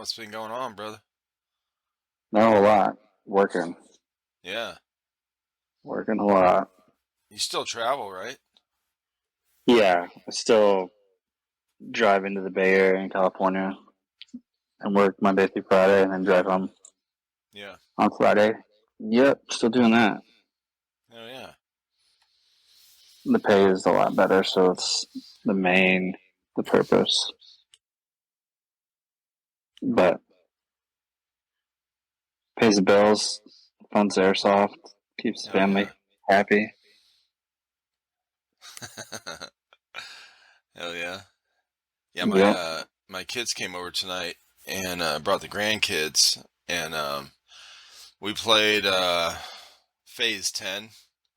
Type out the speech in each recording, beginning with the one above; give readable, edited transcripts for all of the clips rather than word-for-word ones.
What's been going on, brother? Not a lot. Working. Yeah. Working a lot. You still travel, right? Yeah, I still drive into the Bay Area in California and work Monday through Friday and then drive home Yeah. on Friday. Yep, still doing that. Oh, yeah. The pay is a lot better, so it's the purpose. But pays the bills, funds Airsoft, keeps the Oh, family happy. Hell yeah. Yeah, Yep. my kids came over tonight and brought the grandkids, and we played Phase 10.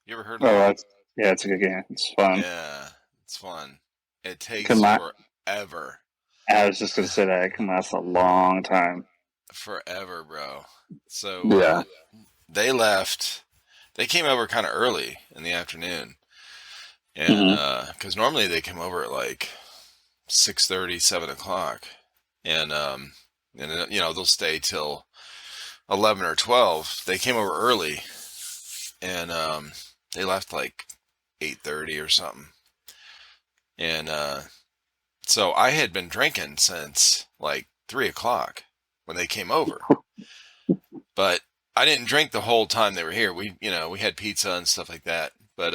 You ever heard of that? It's a good game. It's fun. Yeah, it's fun. It takes Come on. forever. I was just gonna say that it can last a long time. Forever, bro. So Yeah. they left. They came over kind of early in the afternoon. And Mm-hmm. because normally they come over at like 6:30, 7 o'clock, and they'll stay till 11 or 12. They came over early, and they left like 8:30 or something. And so I had been drinking since like 3 o'clock when they came over, but I didn't drink the whole time they were here. We had pizza and stuff like that, but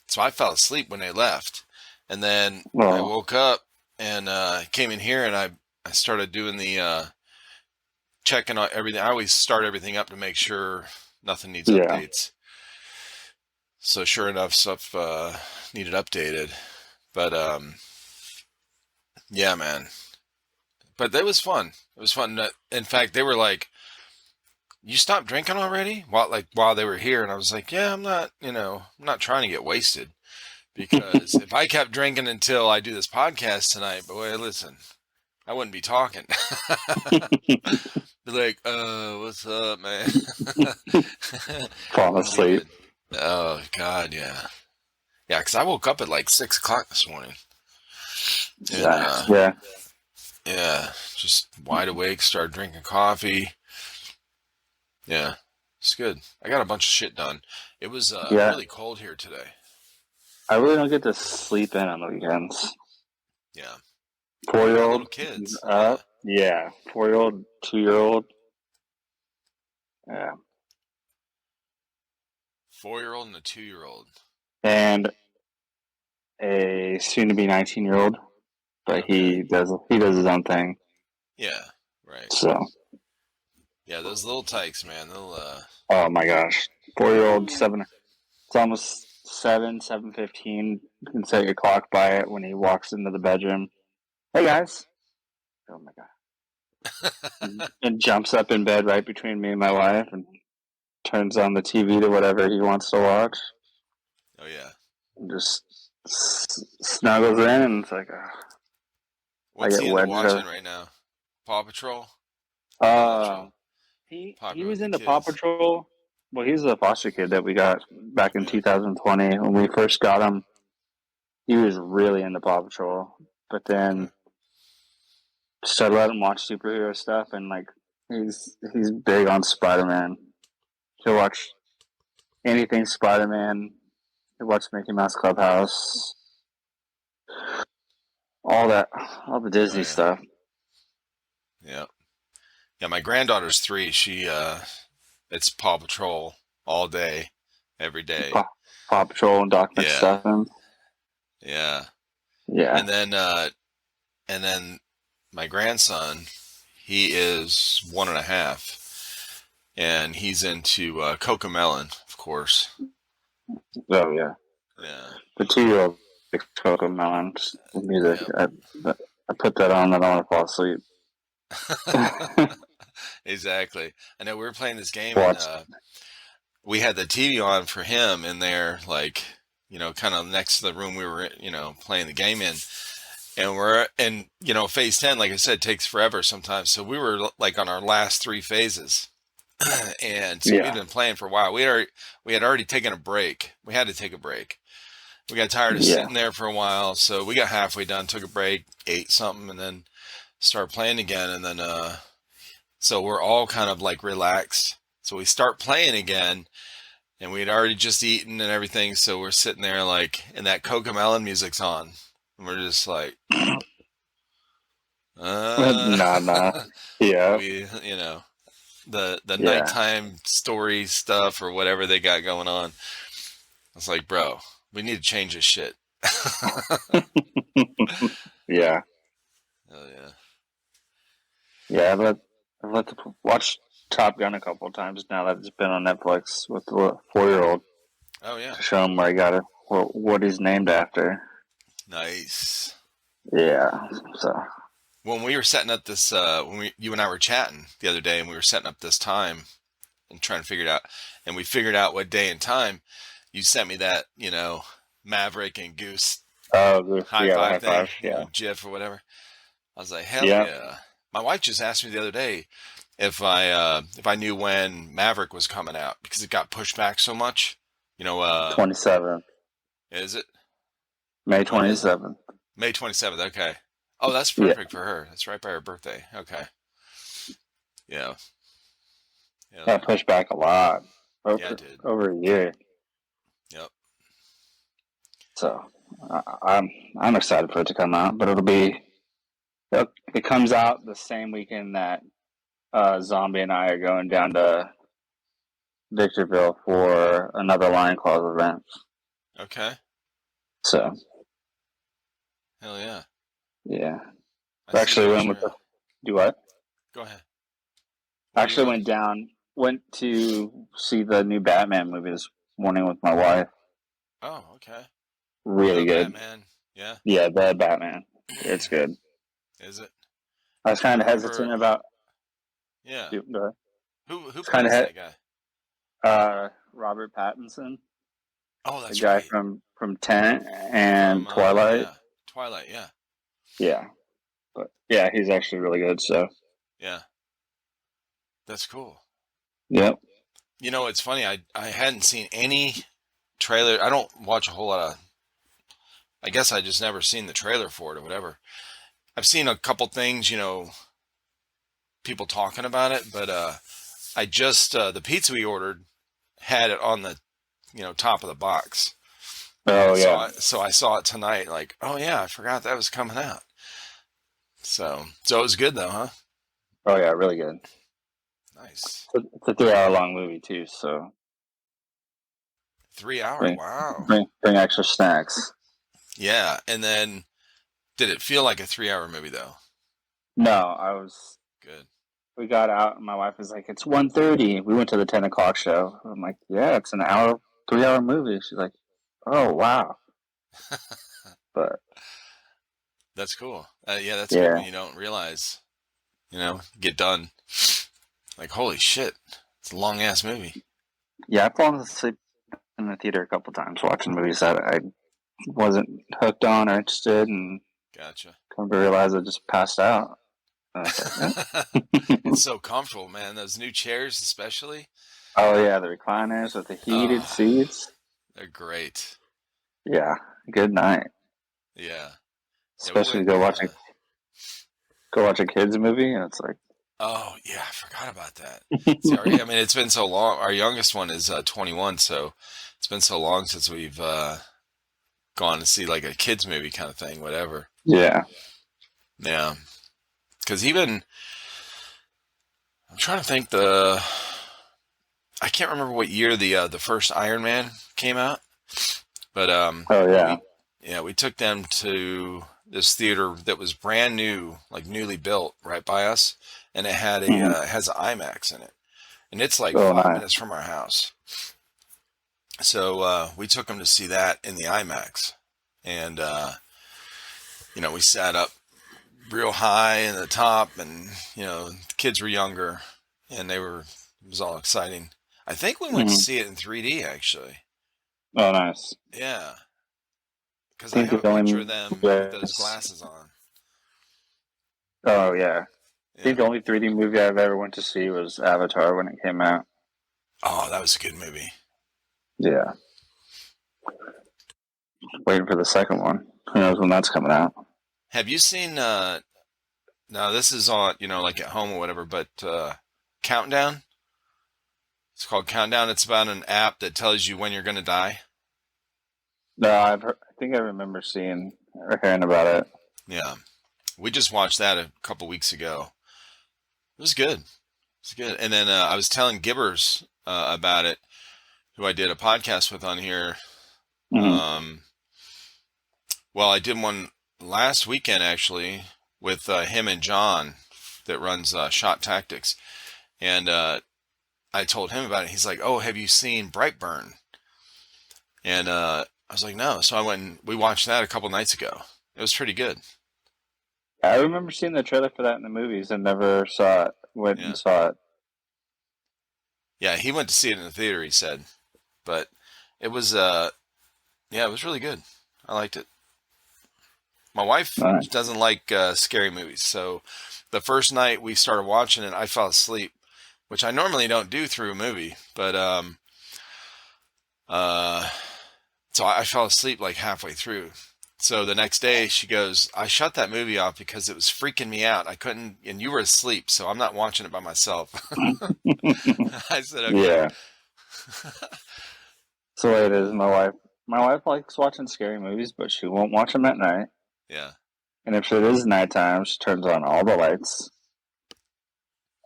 so I fell asleep when they left. And then I woke up and came in here, and I started doing the checking on everything. I always start everything up to make sure nothing needs updates. So sure enough, stuff needed updated. But yeah, man. But that was fun. It was fun. In fact, they were like, "You stopped drinking already?" While they were here, and I was like, "Yeah, I'm not trying to get wasted." Because if I kept drinking until I do this podcast tonight, boy, listen, I wouldn't be talking. Be like, what's up, man? Falling asleep. Oh, God, yeah. Yeah, because I woke up at like 6 o'clock this morning. And, yeah, just wide awake, started drinking coffee. Yeah, it's good. I got a bunch of shit done. It was really cold here today. I really don't get to sleep in on the weekends. Yeah. 4-year-old little kids. Up. Yeah. 4-year-old, 2-year-old. Yeah. 4-year-old and a 2-year-old. And a soon-to-be 19-year-old, but he does his own thing. Yeah. Right. So. Yeah, those little tykes, man. They'll. Oh my gosh. 4-year-old, 7. It's almost 7:15. You can set your clock by it when he walks into the bedroom. Hey guys. Oh my god. And jumps up in bed right between me and my wife and turns on the TV to whatever he wants to watch. Oh yeah. And just snuggles in, and it's like, what's he into watching right now? Paw Patrol? He was into Paw Patrol. Well, he's a foster kid that we got back in 2020. When we first got him, he was really into Paw Patrol. But then started letting him watch superhero stuff, and like he's big on Spider-Man. He'll watch anything Spider-Man. He'll watch Mickey Mouse Clubhouse. All the Disney stuff. Yeah. Yeah, my granddaughter's 3. She it's Paw Patrol all day, every day. Paw Patrol and Doc McStuffins. Yeah. Yeah. And then my grandson, he is 1.5, and he's into Cocomelon, of course. Oh yeah. Yeah. The 2-year-old Cocomelon music. Yep. I put that on. I don't want to fall asleep. Exactly. I know we were playing this game, and we had the TV on for him in there, like, kind of next to the room we were, playing the game in. And we're in, phase 10, like I said, takes forever sometimes. So we were like on our last 3 phases. And so we'd been playing for a while. We had already taken a break. We had to take a break. We got tired of sitting there for a while. So we got halfway done, took a break, ate something, and then started playing again. And then So we're all kind of like relaxed. So we start playing again, and we had already just eaten and everything. So we're sitting there like, and that Cocomelon music's on. And we're just like, Nah. Yeah. we, you know, the Yeah. nighttime story stuff or whatever they got going on. I was like, bro, we need to change this shit. Yeah. Oh yeah. Yeah. I've let to watch Top Gun a couple of times now that it's been on Netflix with the 4-year-old Oh yeah. to show him where I got it, what he's named after. Nice. Yeah. So. When we were setting up this, you and I were chatting the other day, and we were setting up this time and trying to figure it out, and we figured out what day and time. You sent me that, Maverick and Goose Oh, high yeah, the five high thing, five. Yeah. GIF or whatever. I was like, hell Yeah. yeah. My wife just asked me the other day if I knew when Maverick was coming out because it got pushed back so much. 27th. Is it? May When is it? 27th. May 27th. Okay. Oh, that's Yeah. perfect for her. That's right by her birthday. Okay. Yeah. Yeah. Got pushed back a lot. Yeah, it did. Over a year. Yep. So I'm excited for it to come out, but it comes out the same weekend that Zombie and I are going down to Victorville for another Lion Claws event. Okay. So Hell yeah. yeah, I see actually the went with trail. do what? Go ahead. Actually went to see the new Batman movie this morning with my wife. Oh, okay. Really The good. Batman. Yeah. Yeah, the Batman. It's good. Is it? I was Do you kind of remember? hesitant about. Yeah. Go Who kind of plays that guy? Robert Pattinson, Oh, the that's guy right. from Tenet From and Twilight. yeah, Twilight. Yeah. Yeah, but yeah, he's actually really good. So Yeah. That's cool. yep. It's funny. I hadn't seen any trailer. I don't watch a whole lot of. I guess I just never seen the trailer for it or whatever. I've seen a couple things, people talking about it, but I just the pizza we ordered had it on the top of the box. Oh So yeah. I saw it tonight. Like, oh yeah, I forgot that was coming out. So it was good though, huh? Oh yeah, really good. Nice. It's a 3-hour long movie too. So 3 hour. bring Wow. bring extra snacks. Yeah. And then did it feel like a 3 hour movie though? No, I was. Good. We got out, and my wife was like, "It's 1:30." We went to the 10 o'clock show. I'm like, "Yeah, it's an hour, 3-hour movie." She's like, "Oh wow," but That's cool. Yeah, that's good yeah, when you don't realize, get done. Like, holy shit, it's a long ass movie. yeah, I've fallen asleep in the theater a couple times watching movies that I wasn't hooked on or interested, and Gotcha. come to realize I just passed out. And I was like, It's so comfortable, man. Those new chairs, especially. "Oh yeah, the recliners with the heated Oh, seats. they're great. Yeah, good night. Yeah. Yeah, we Especially went. go watch a kids movie, and it's like, Oh, yeah, I forgot about that. See, it's been so long. Our youngest one is 21, so it's been so long since we've gone to see like a kids movie kind of thing, whatever. yeah, Yeah. Because even I'm trying to think I can't remember what year the first Iron Man came out, but oh yeah, we took them to this theater that was brand new, like newly built, right by us, and it had it has an IMAX in it, and it's like oh 5 minutes nice. from our house. So we took them to see that in the IMAX, and we sat up real high in the top, and the kids were younger, and it was all exciting. I think we went to see it in 3D actually. Oh nice. Yeah, because I I think have a the picture of only them with those yes. glasses on. Oh yeah. I Yeah. think the only 3D movie I've ever went to see was Avatar when it came out. Oh, that was a good movie. Yeah. Waiting for the second one. Who knows when that's coming out? Have you seen Now this is on, like at home or whatever, but Countdown. It's called Countdown. It's about an app that tells you when you're going to die. No, I think I remember seeing or hearing about it. Yeah. We just watched that a couple weeks ago. It was good. It's good. And then I was telling Gibbers about it, who I did a podcast with on here. Mm-hmm. Well, I did one last weekend actually with him and John that runs Shot Tactics. And I told him about it. He's like, "Oh, have you seen Brightburn?" And I was like, "No." So I went and we watched that a couple nights ago. It was pretty good. I remember seeing the trailer for that in the movies and never saw it. Went Yeah. and saw it. Yeah, he went to see it in the theater, he said. But it was yeah, it was really good. I liked it. My wife Nice. doesn't like scary movies, so the first night we started watching it, I fell asleep, which I normally don't do through a movie, but uh so I fell asleep like halfway through. So the next day she goes, "I shut that movie off because it was freaking me out. I couldn't, and you were asleep, so I'm not watching it by myself." I said, "Okay." Yeah. So it is. My wife likes watching scary movies, but she won't watch them at night. Yeah. And if it is nighttime, she turns on all the lights,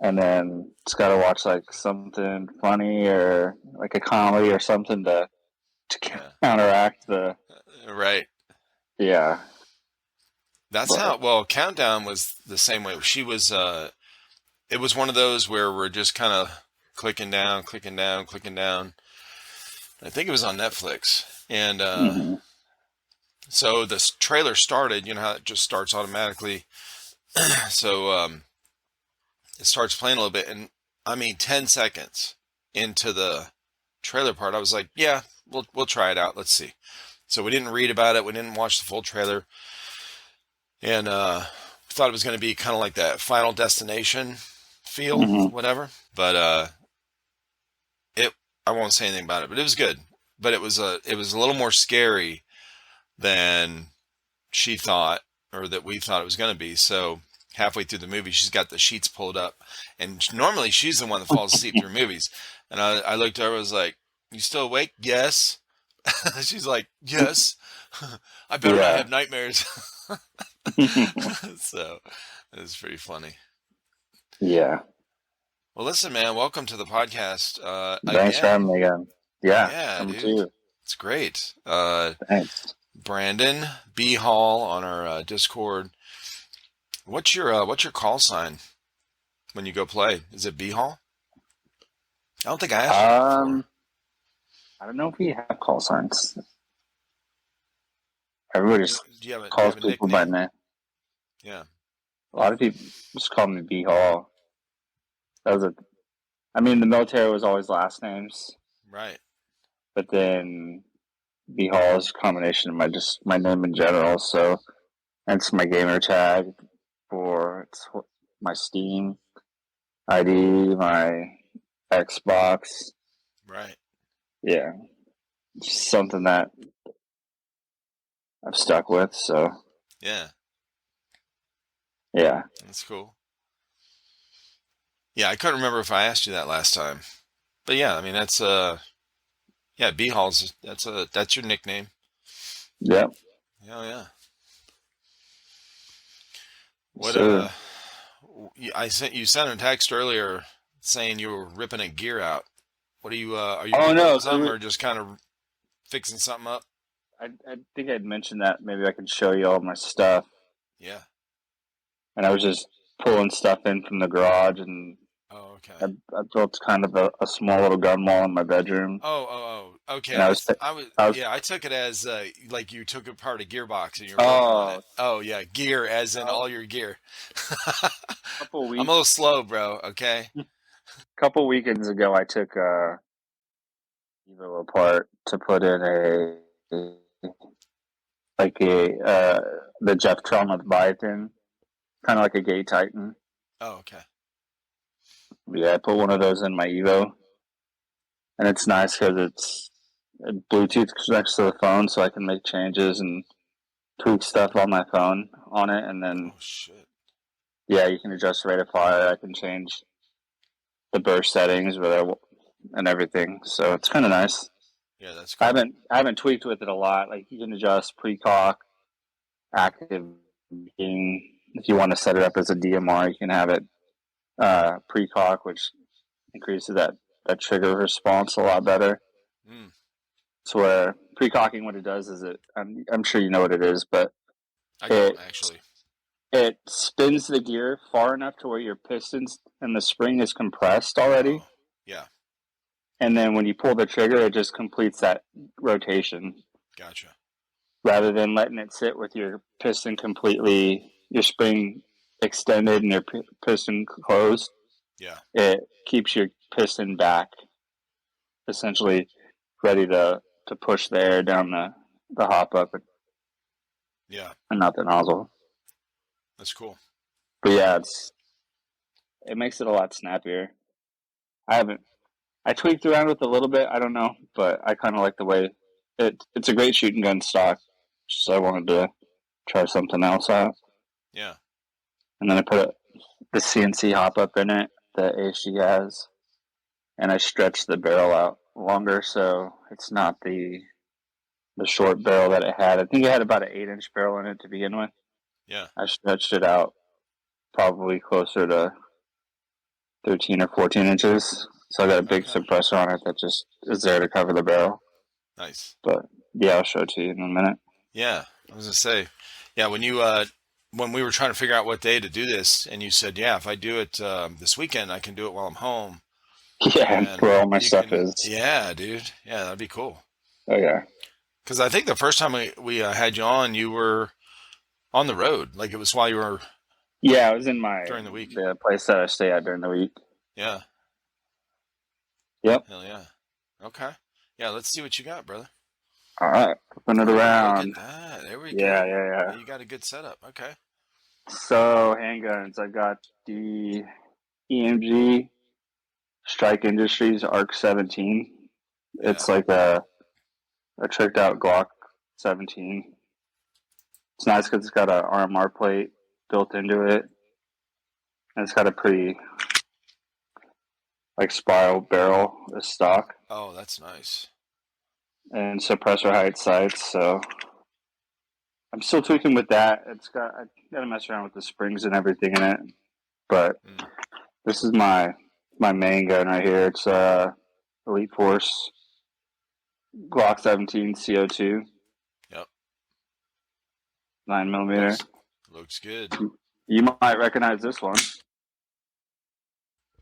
and then it's got to watch like something funny or like a comedy or something to Yeah. counteract the. Right. Yeah. That's But how, well, Countdown was the same way. She was, it was one of those where we're just kind of clicking down, clicking down, clicking down. I think it was on Netflix. And mm-hmm. so this trailer started, you know how it just starts automatically. So it starts playing a little bit. And I mean, 10 seconds into the trailer part, I was like, yeah, we'll try it out. Let's see. So we didn't read about it. We didn't watch the full trailer. And thought it was going to be kind of like that Final Destination feel, Mm-hmm. whatever. But it I won't say anything about it, but it was good. But it was a little more scary than she thought or that we thought it was going to be. So halfway through the movie, she's got the sheets pulled up, and normally she's the one that falls asleep through movies. And I looked at her, I was like, "You still awake?" "Yes." She's like, "Yes." "I better not Yeah. have nightmares." So it was pretty funny. Yeah. Well, listen, man, welcome to the podcast Thanks for again. having me again. Yeah. Yeah, Come to dude, you. it's great. Thanks. Brandon Beehall on our Discord. What's your call sign when you go play? Is it Beehall? I don't think I asked you that before. I don't know if we have call signs. Everybody Do just you have calls a people by nickname? name. Yeah, A lot of people just call me Beehall. That was I mean, the military was always last names, right. but then Beehall is a combination of my name in general. So it's my gamer tag for my Steam ID, my Xbox. Right. Yeah, just something that I've stuck with. So Yeah, yeah. that's cool. Yeah, I couldn't remember if I asked you that last time, but yeah, I mean yeah, Beehall's that's your nickname. Yep. Oh yeah. What So you sent a text earlier saying you were ripping a gear out. What are you oh no, rebuilding so something or just kind of fixing something up? I think I'd mentioned that maybe I could show you all my stuff, Yeah. and I was just pulling stuff in from the garage, and Oh, okay. I built kind of a small little gun wall in my bedroom, Okay. and I was Yeah, I took it as like you took apart a gearbox and you're working on it. oh Oh, yeah, gear as in a all your gear. couple I'm a little weeks slow, bro. Okay. couple weekends ago I took Evo apart to put in a the Jeff Leviathan, kind of like a Gay Titan. Oh, okay. Yeah, I put one of those in my Evo, and it's nice because Bluetooth connects to the phone, so I can make changes and tweak stuff on my phone on it, and then Oh shit. Yeah, you can adjust the rate of fire. I can change the burst settings and everything. So it's kind of nice. Yeah, that's cool. I haven't tweaked with it a lot. Like you can adjust pre-cock, active being. If you want to set it up as a DMR, you can have it pre-cock, which increases that trigger response a lot better. Mm. So where pre-cocking, what it does is I'm sure you know what it is, but I don't actually. It spins the gear far enough to where your pistons and the spring is compressed already. Oh, yeah. And then when you pull the trigger, it just completes that rotation. Gotcha. Rather than letting it sit with your piston completely, your spring extended and your piston closed. Yeah. It keeps your piston back, essentially ready to push the air down the hop up. Yeah. And not the nozzle. That's cool. But yeah, it makes it a lot snappier. I tweaked around with it a little bit. I don't know, but I kind of like the way it's a great shooting gun stock. So I wanted to try something else out. Yeah. And then I put the CNC hop up in it that ASG has, and I stretched the barrel out longer, so it's not the short barrel that it had. I think it had about an 8-inch barrel in it to begin with. Yeah. I stretched it out probably closer to 13 or 14 inches. So I got a big suppressor on it that just is there to cover the barrel. Nice. But yeah, I'll show it to you in a minute. Yeah, I was gonna say, yeah, when we were trying to figure out what day to do this, and you said, yeah, if I do it this weekend, I can do it while I'm home. Yeah, and where all my stuff is. Yeah, dude. Yeah, that'd be cool. Oh yeah. Because I think the first time we had you on, you were on the road. Like it was while you were. Yeah, I was in during the week. The place that I stay at during the week. Yeah. Yep. Hell yeah. Okay. Yeah, let's see what you got, brother. All right, flipping it around. Look at that. There we go. Yeah. You got a good setup. Okay. So handguns, I got the EMG Strike Industries Arc 17. Yeah. It's like a tricked out Glock 17. It's nice because it's got an RMR plate built into it, and it's got a pretty like spiral barrel as stock. Oh, that's nice. And suppressor height sights. So I'm still tweaking with that. I got to mess around with the springs and everything in it. But this is my main gun right here. It's Elite Force Glock 17 CO2. Yep. 9mm. Looks good. You might recognize this one.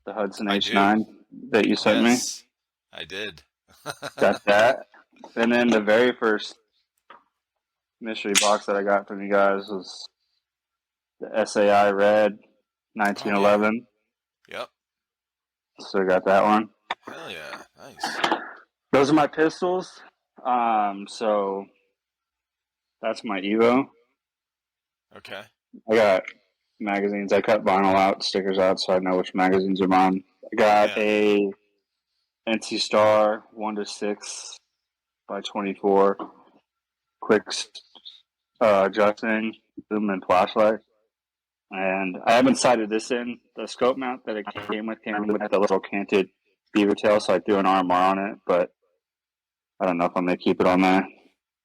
The Hudson H9 that you sent me. I did. Got that. And then the very first mystery box that I got from you guys was the SAI Red 1911. Oh, yeah. Yep. So I got that one. Hell yeah. Nice. Those are my pistols. So that's my Evo. Okay. I got magazines. I cut vinyl out, stickers out, so I know which magazines are mine. I got a NC Star 1-6 by 24 quick adjusting zoom and flashlight. And I haven't sighted this in. The scope mount that it came with the little canted beaver tail, so I threw an RMR on it, but I don't know if I'm going to keep it on there.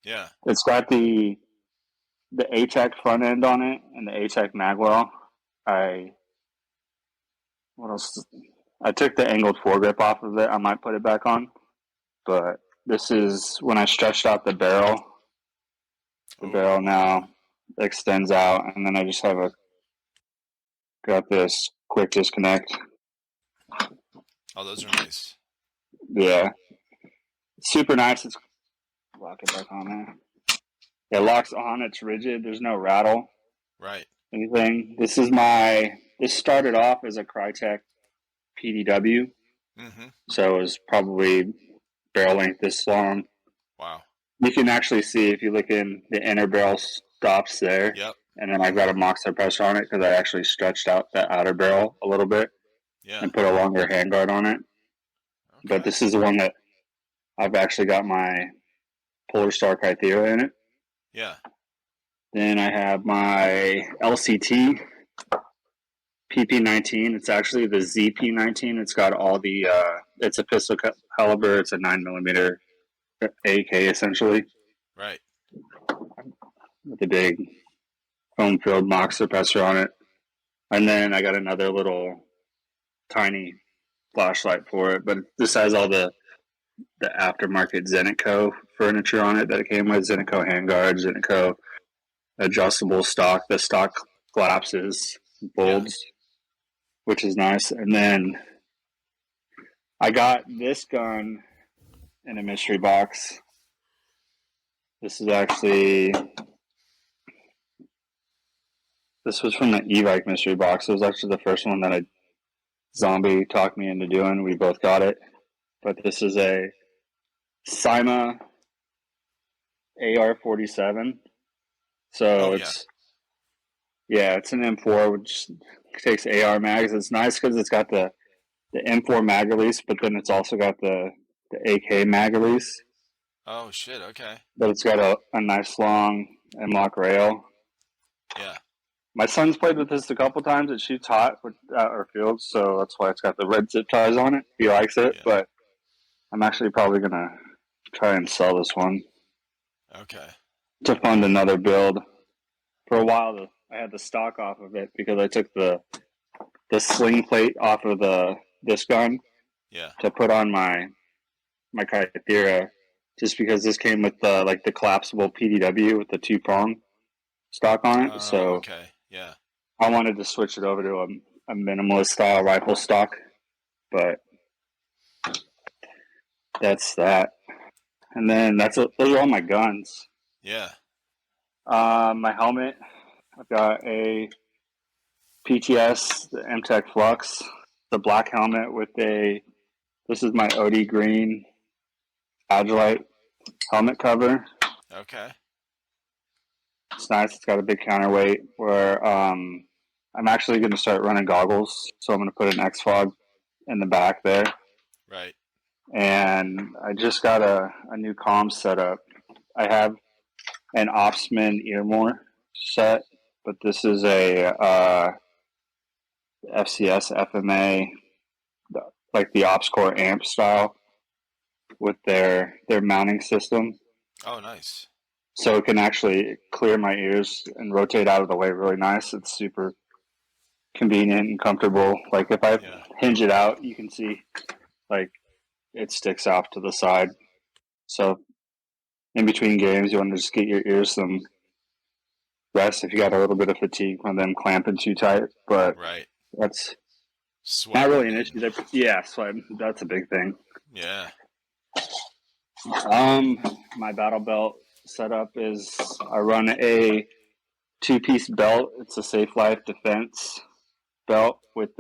Yeah. It's got the HAC front end on it and the HAC magwell. What else? I took the angled foregrip off of it. I might put it back on. But this is when I stretched out the barrel. The barrel now extends out, and then I just have got this quick disconnect. Oh, those are nice. Yeah. Super nice. Lock it back on there. It locks on. It's rigid. There's no rattle. Right. Anything. This started off as a Crytek PDW. Mm-hmm. So it was probably barrel length this long. Wow. You can actually see if you look in the inner barrel stops there. Yep. And then I've got a mock suppressor on it because I actually stretched out that outer barrel a little bit and put a longer handguard on it. Okay. But this is the one that I've actually got my Polar Star Kythera in it. Yeah. Then I have my LCT PP19. It's actually the ZP19. It's got all the. It's a pistol caliber. It's a 9mm AK essentially. Right. With a big foam-filled mock suppressor on it. And then I got another little tiny flashlight for it, but this has all the aftermarket Zenitco furniture on it that it came with. Zenitco handguards, Zenitco adjustable stock. The stock collapses, folds, which is nice. And then I got this gun in a mystery box. This is actually... This was from the E-Bike mystery box. It was actually the first one that Zombie talked me into doing. We both got it. But this is a Cyma AR-47. So it's an M4, which takes AR mags. It's nice because it's got the M4 mag release, but then it's also got the AK mag release. Oh, shit, okay. But it's got a nice long M-lock rail. Yeah. My son's played with this a couple times. It shoots hot at our fields, so that's why it's got the red zip ties on it. He likes it, but I'm actually probably going to try and sell this one. Okay. To fund another build. For a while, I had the stock off of it because I took the sling plate off of this gun to put on my Kythera, just because this came with the collapsible PDW with the 2-prong stock on it. So okay. Yeah. I wanted to switch it over to a minimalist style rifle stock, but that's that. And then those are all my guns. Yeah. My helmet, I've got a PTS, the M-Tech Flux, the black helmet with this is my OD green Agilite helmet cover. Okay. It's nice. It's got a big counterweight where I'm actually going to start running goggles. So I'm going to put an X-Fog in the back there. Right. And I just got a new comm setup. I have an Opsman Earmore set, but this is a FCS FMA, like the OpsCore amp style with their mounting system. Oh, nice. So it can actually clear my ears and rotate out of the way really nice. It's super convenient and comfortable. Like if I hinge it out, you can see like it sticks off to the side. So in between games, you want to just get your ears some rest if you got a little bit of fatigue from them clamping too tight. But that's not really an issue. So that's a big thing. Yeah. My battle belt setup is I run a 2-piece belt. It's a Safe Life Defense belt with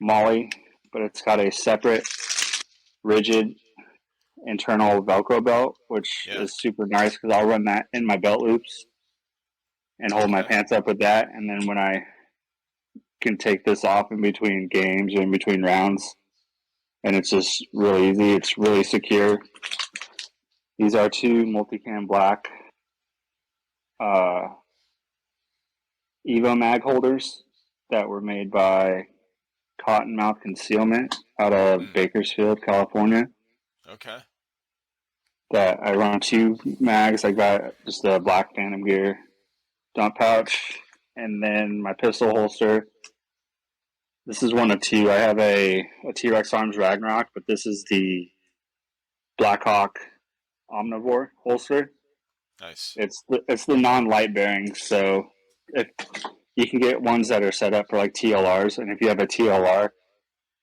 Molly, but it's got a separate rigid internal Velcro belt, which is super nice because I'll run that in my belt loops and hold my pants up with that. And then when I can take this off in between games or in between rounds, and it's just really easy. It's really secure. These are 2 multicam black Evo mag holders that were made by Cottonmouth Concealment out of Bakersfield, California. Okay. That I run 2 mags. I got just a black Phantom Gear dump pouch, and then my pistol holster. This is one of 2. I have a T-Rex Arms Ragnarok, but this is the Blackhawk Omnivore holster. Nice. It's the non-light bearing, so if you can get ones that are set up for like TLRs, and if you have a TLR,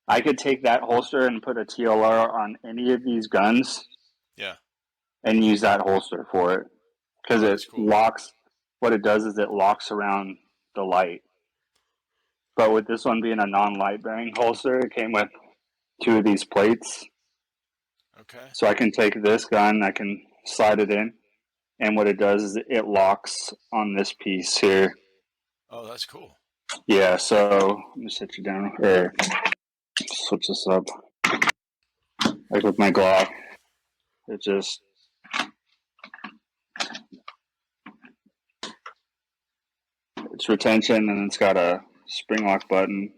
I could take that holster and put a TLR on any of these guns. Yeah. And use that holster for it because it locks. What it does is it locks around the light. But with this one being a non-light bearing holster, it came with 2 of these plates. Okay. So I can take this gun, I can slide it in, and what it does is it locks on this piece here. Oh, that's cool. Yeah, so let me sit you down or switch this up. Like with my Glock, it just it's retention, and it's got a spring lock button.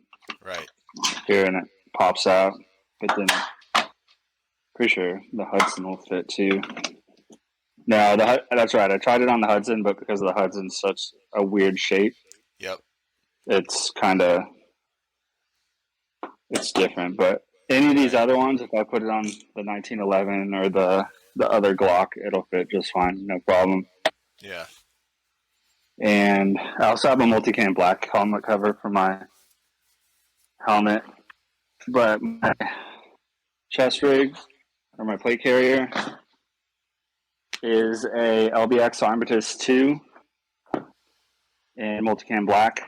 Right. Here, and it pops out. But then, pretty sure the Hudson will fit too. No, that's right. I tried it on the Hudson, but because the Hudson's such a weird shape, Yep. it's different. But any of these other ones, if I put it on the 1911 or the other Glock, it'll fit just fine, no problem. Yeah. And I also have a multicam black helmet cover for my helmet, but my chest rig or my plate carrier is a LBX Armistice 2 in multicam black.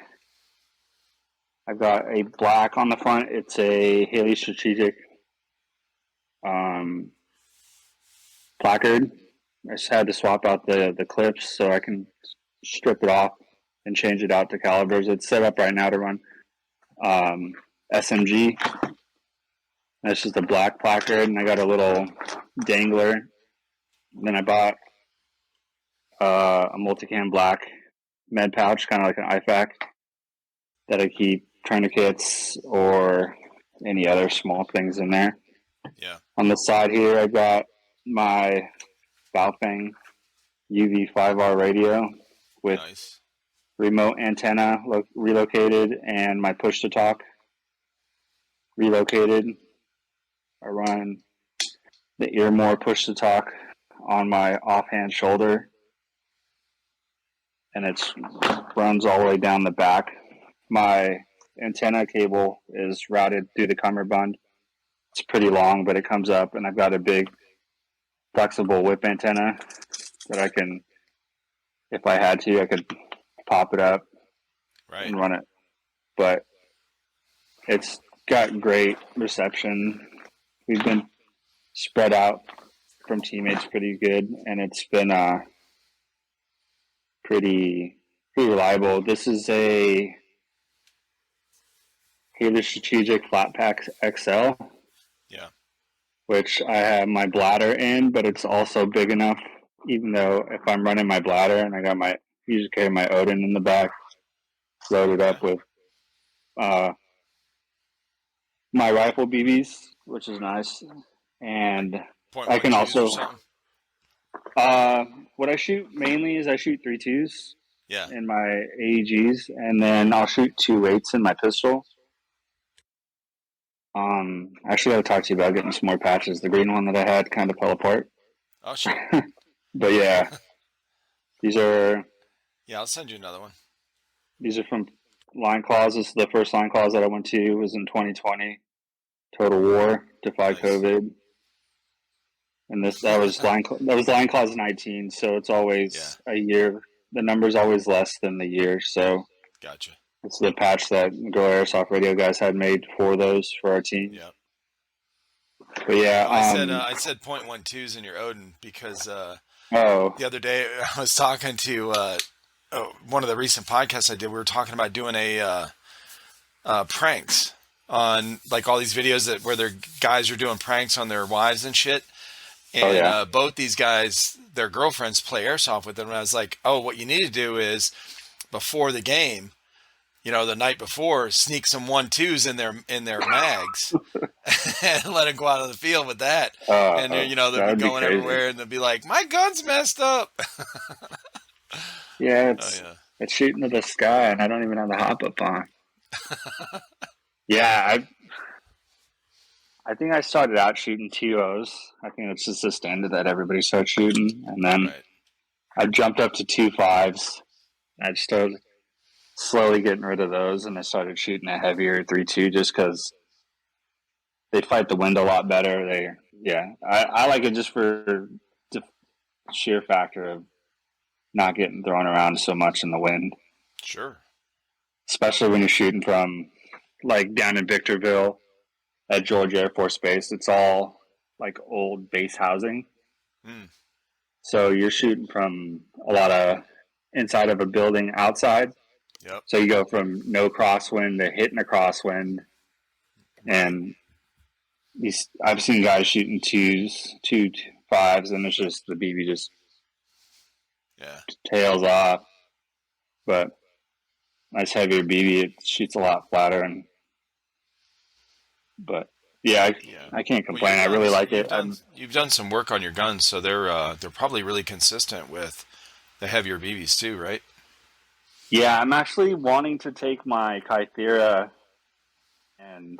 I've got a black on the front. It's a Haley Strategic placard. I just had to swap out the clips so I can strip it off and change it out to calibers. It's set up right now to run SMG. That's just a black placard, and I got a little dangler. Then I bought a multicam black med pouch, kind of like an IFAK, that I keep tourniquets or any other small things in there. Yeah. On the side here, I got my Baofeng UV5R radio with remote antenna relocated and my push to talk relocated. I run the Earmore push to talk on my offhand shoulder, and it runs all the way down the back. My antenna cable is routed through the cummerbund. It's pretty long, but it comes up, and I've got a big flexible whip antenna that I can, if I had to, I could pop it up and run it. But it's got great reception. We've been spread out from teammates pretty good, and it's been pretty reliable. This is a Haley Strategic Flat Pack XL. Yeah. Which I have my bladder in, but it's also big enough, even though if I'm running my bladder and I got usually carry my Odin in the back, loaded up with my rifle BBs, which is nice. And I can also, what I shoot mainly is I shoot 3.2s in my AEGs, and then I'll shoot 2.8s in my pistol. Actually, I'll talk to you about getting some more patches. The green one that I had kind of fell apart. Oh, shit. But yeah, these are... Yeah, I'll send you another one. These are from Line Claws. This is the first Line Claws that I went to. It was in 2020. Total War, Defy COVID. And that was Line Claws 19, so it's always a year. The number's always less than the year, so... Gotcha. It's the patch that Go Airsoft Radio guys had made for those for our team. Yeah. But yeah, I said .12s in your Odin because the other day I was talking to one of the recent podcasts I did. We were talking about doing a pranks on like all these videos where their guys are doing pranks on their wives and shit. And both these guys, their girlfriends play airsoft with them. And I was like, oh, what you need to do is before the game, the night before, sneak some 1.2s in their mags and let them go out on the field with that. And they'll be going everywhere and they'll be like, my gun's messed up. It's shooting to the sky and I don't even have the hop up on. I think I started out shooting 2.0s. I think it's just the standard that everybody starts shooting. And then I jumped up to 2.5s. I just started slowly getting rid of those, and I started shooting a heavier 3.2 just because they fight the wind a lot better. I like it just for the sheer factor of not getting thrown around so much in the wind. Sure. Especially when you're shooting from, like, down in Victorville at Georgia Air Force Base. It's all, like, old base housing. So you're shooting from a lot of inside of a building outside. Yep. So you go from no crosswind to hitting a crosswind. And I've seen guys shooting 2.5s, and it's just the BB just tails off. But nice heavier BB. It shoots a lot flatter, but yeah, Yeah. I can't Well, complain. I really like it. you've done some work on your guns, so they're probably really consistent with the heavier BBs too, right? Yeah, I'm actually wanting to take my Kythera and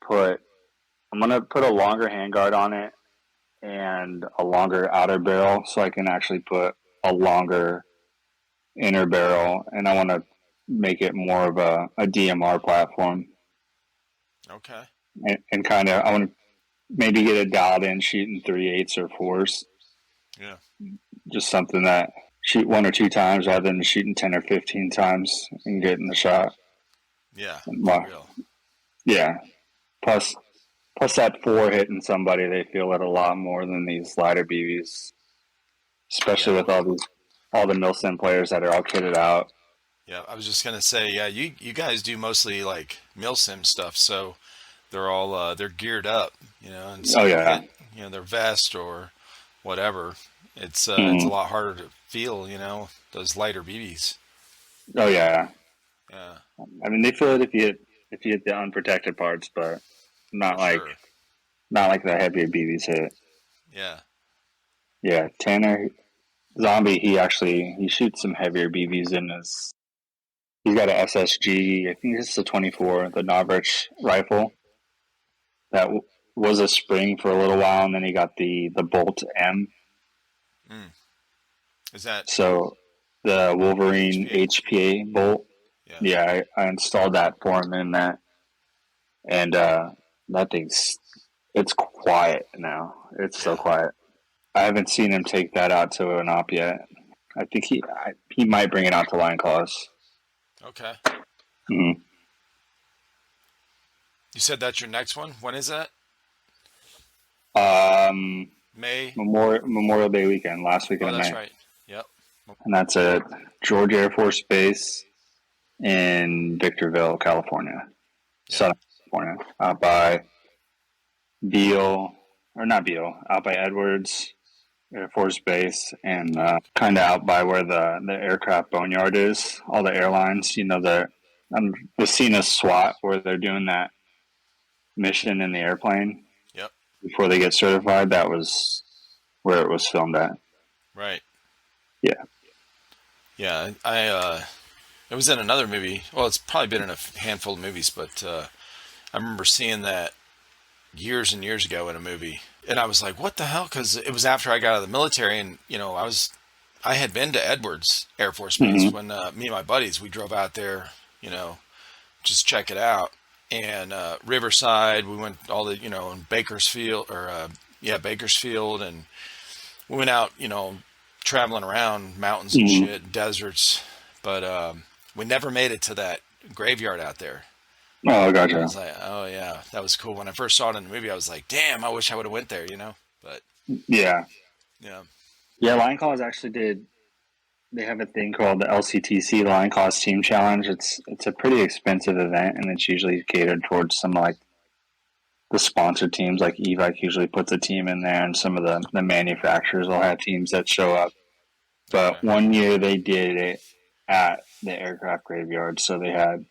put. I'm gonna put a longer handguard on it and a longer outer barrel, so I can actually put a longer inner barrel, and I want to make it more of a DMR platform, Okay. and kind of I want to maybe get it dialed in shooting 3/8 or fours, Yeah. just something that shoot 1 or 2 times rather than shooting 10 or 15 times and getting the shot. Yeah. For Well, real. yeah. Plus, plus that four hitting somebody, they feel it a lot more than these lighter BBs, especially Yeah. with all the Milsim players that are all kitted out. Yeah. I was just gonna say, yeah, you guys do mostly like milsim stuff, so they're all they're geared up, and so Oh you yeah. hit, their vest or whatever. It's a Mm-hmm. lot harder to feel, those lighter BBs. Oh yeah. Yeah, I mean, they feel it if you hit the unprotected parts, but for not like sure. not like the heavier BBs hit. Yeah. Yeah, Tanner Zombie. He shoots some heavier BBs in his. He's got a SSG. I think this is a 24, the Maverick rifle that was a spring for a little while, and then he got the Bolt M. Mm. Is that So the Wolverine HPA? HPA bolt. Yeah. Yeah, I installed that for him in that, and that thing's it's quiet now. It's so Yeah. quiet. I haven't seen him take that out to an op yet. I think he might bring it out to line class. Okay. Mm-hmm. You said that's your next one. When is that? Um, May. Memorial Day weekend, last weekend Oh, of that's May, right. Yep. and that's at Georgia Air Force Base in Victorville, California, Yeah. Southern California, out by Beale or not Beale, out by Edwards Air Force Base, and Oh, okay. kind of out by where the aircraft boneyard is. All the airlines, the Cena SWAT where they're doing that mission in the airplane Yep. before they get certified. That was where it was filmed at. Right. Yeah. Yeah. It was in another movie. Well, it's probably been in a handful of movies, but I remember seeing that years and years ago in a movie, and I was like, "What the hell?" Because it was after I got out of the military, and I had been to Edwards Air Force Base Mm-hmm. when me and my buddies we drove out there, just check it out. And Riverside, we went all the in Bakersfield Bakersfield, and we went out traveling around mountains and Mm-hmm. shit, deserts, but we never made it to that graveyard out there. Oh, And I gotcha. was like, oh yeah, that was cool. When I first saw it in the movie, I was like, damn, I wish I would have went there. But Yeah. yeah, Yeah, Line Calls actually did. They have a thing called the LCTC Line Calls Team Challenge. It's a pretty expensive event, and it's usually catered towards some like the sponsored teams. Like Evac usually puts a team in there, and some of the manufacturers will have teams that show up. But okay, one year they did it at the aircraft graveyard, so they had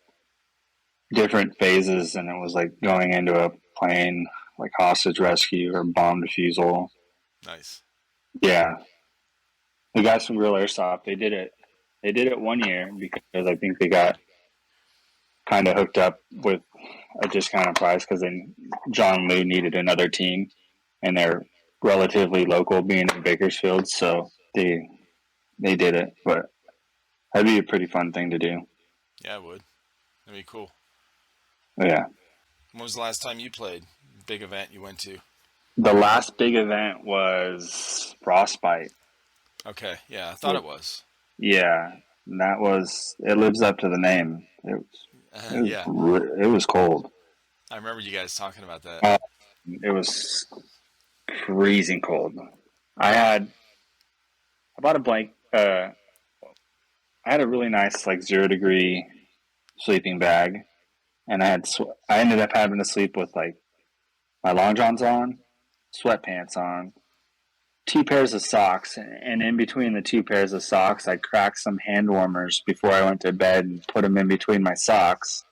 different phases, and it was like going into a plane, like hostage rescue or bomb defusal. nice. Yeah, the guys from Grill Airsoft, they did it. They did it one year because I think they got kind of hooked up with a discounted price because then John Liu needed another team, and they're relatively local, being in Bakersfield, so they did it. But that'd be a pretty fun thing to do. Yeah, I would. That'd be cool. But yeah, When was the last time you played? Big event you went to? the last big event was Frostbite. Okay, yeah, I thought it was. Yeah, and that was it. Lives up to the name. Yeah, It was cold. I remember you guys talking about that. It was freezing cold. I had I bought a blank. I had a really nice like 0 degree sleeping bag, and I ended up having to sleep with like my long johns on, sweatpants on, two pairs of socks, and in between the two pairs of socks, I cracked some hand warmers before I went to bed and put them in between my socks.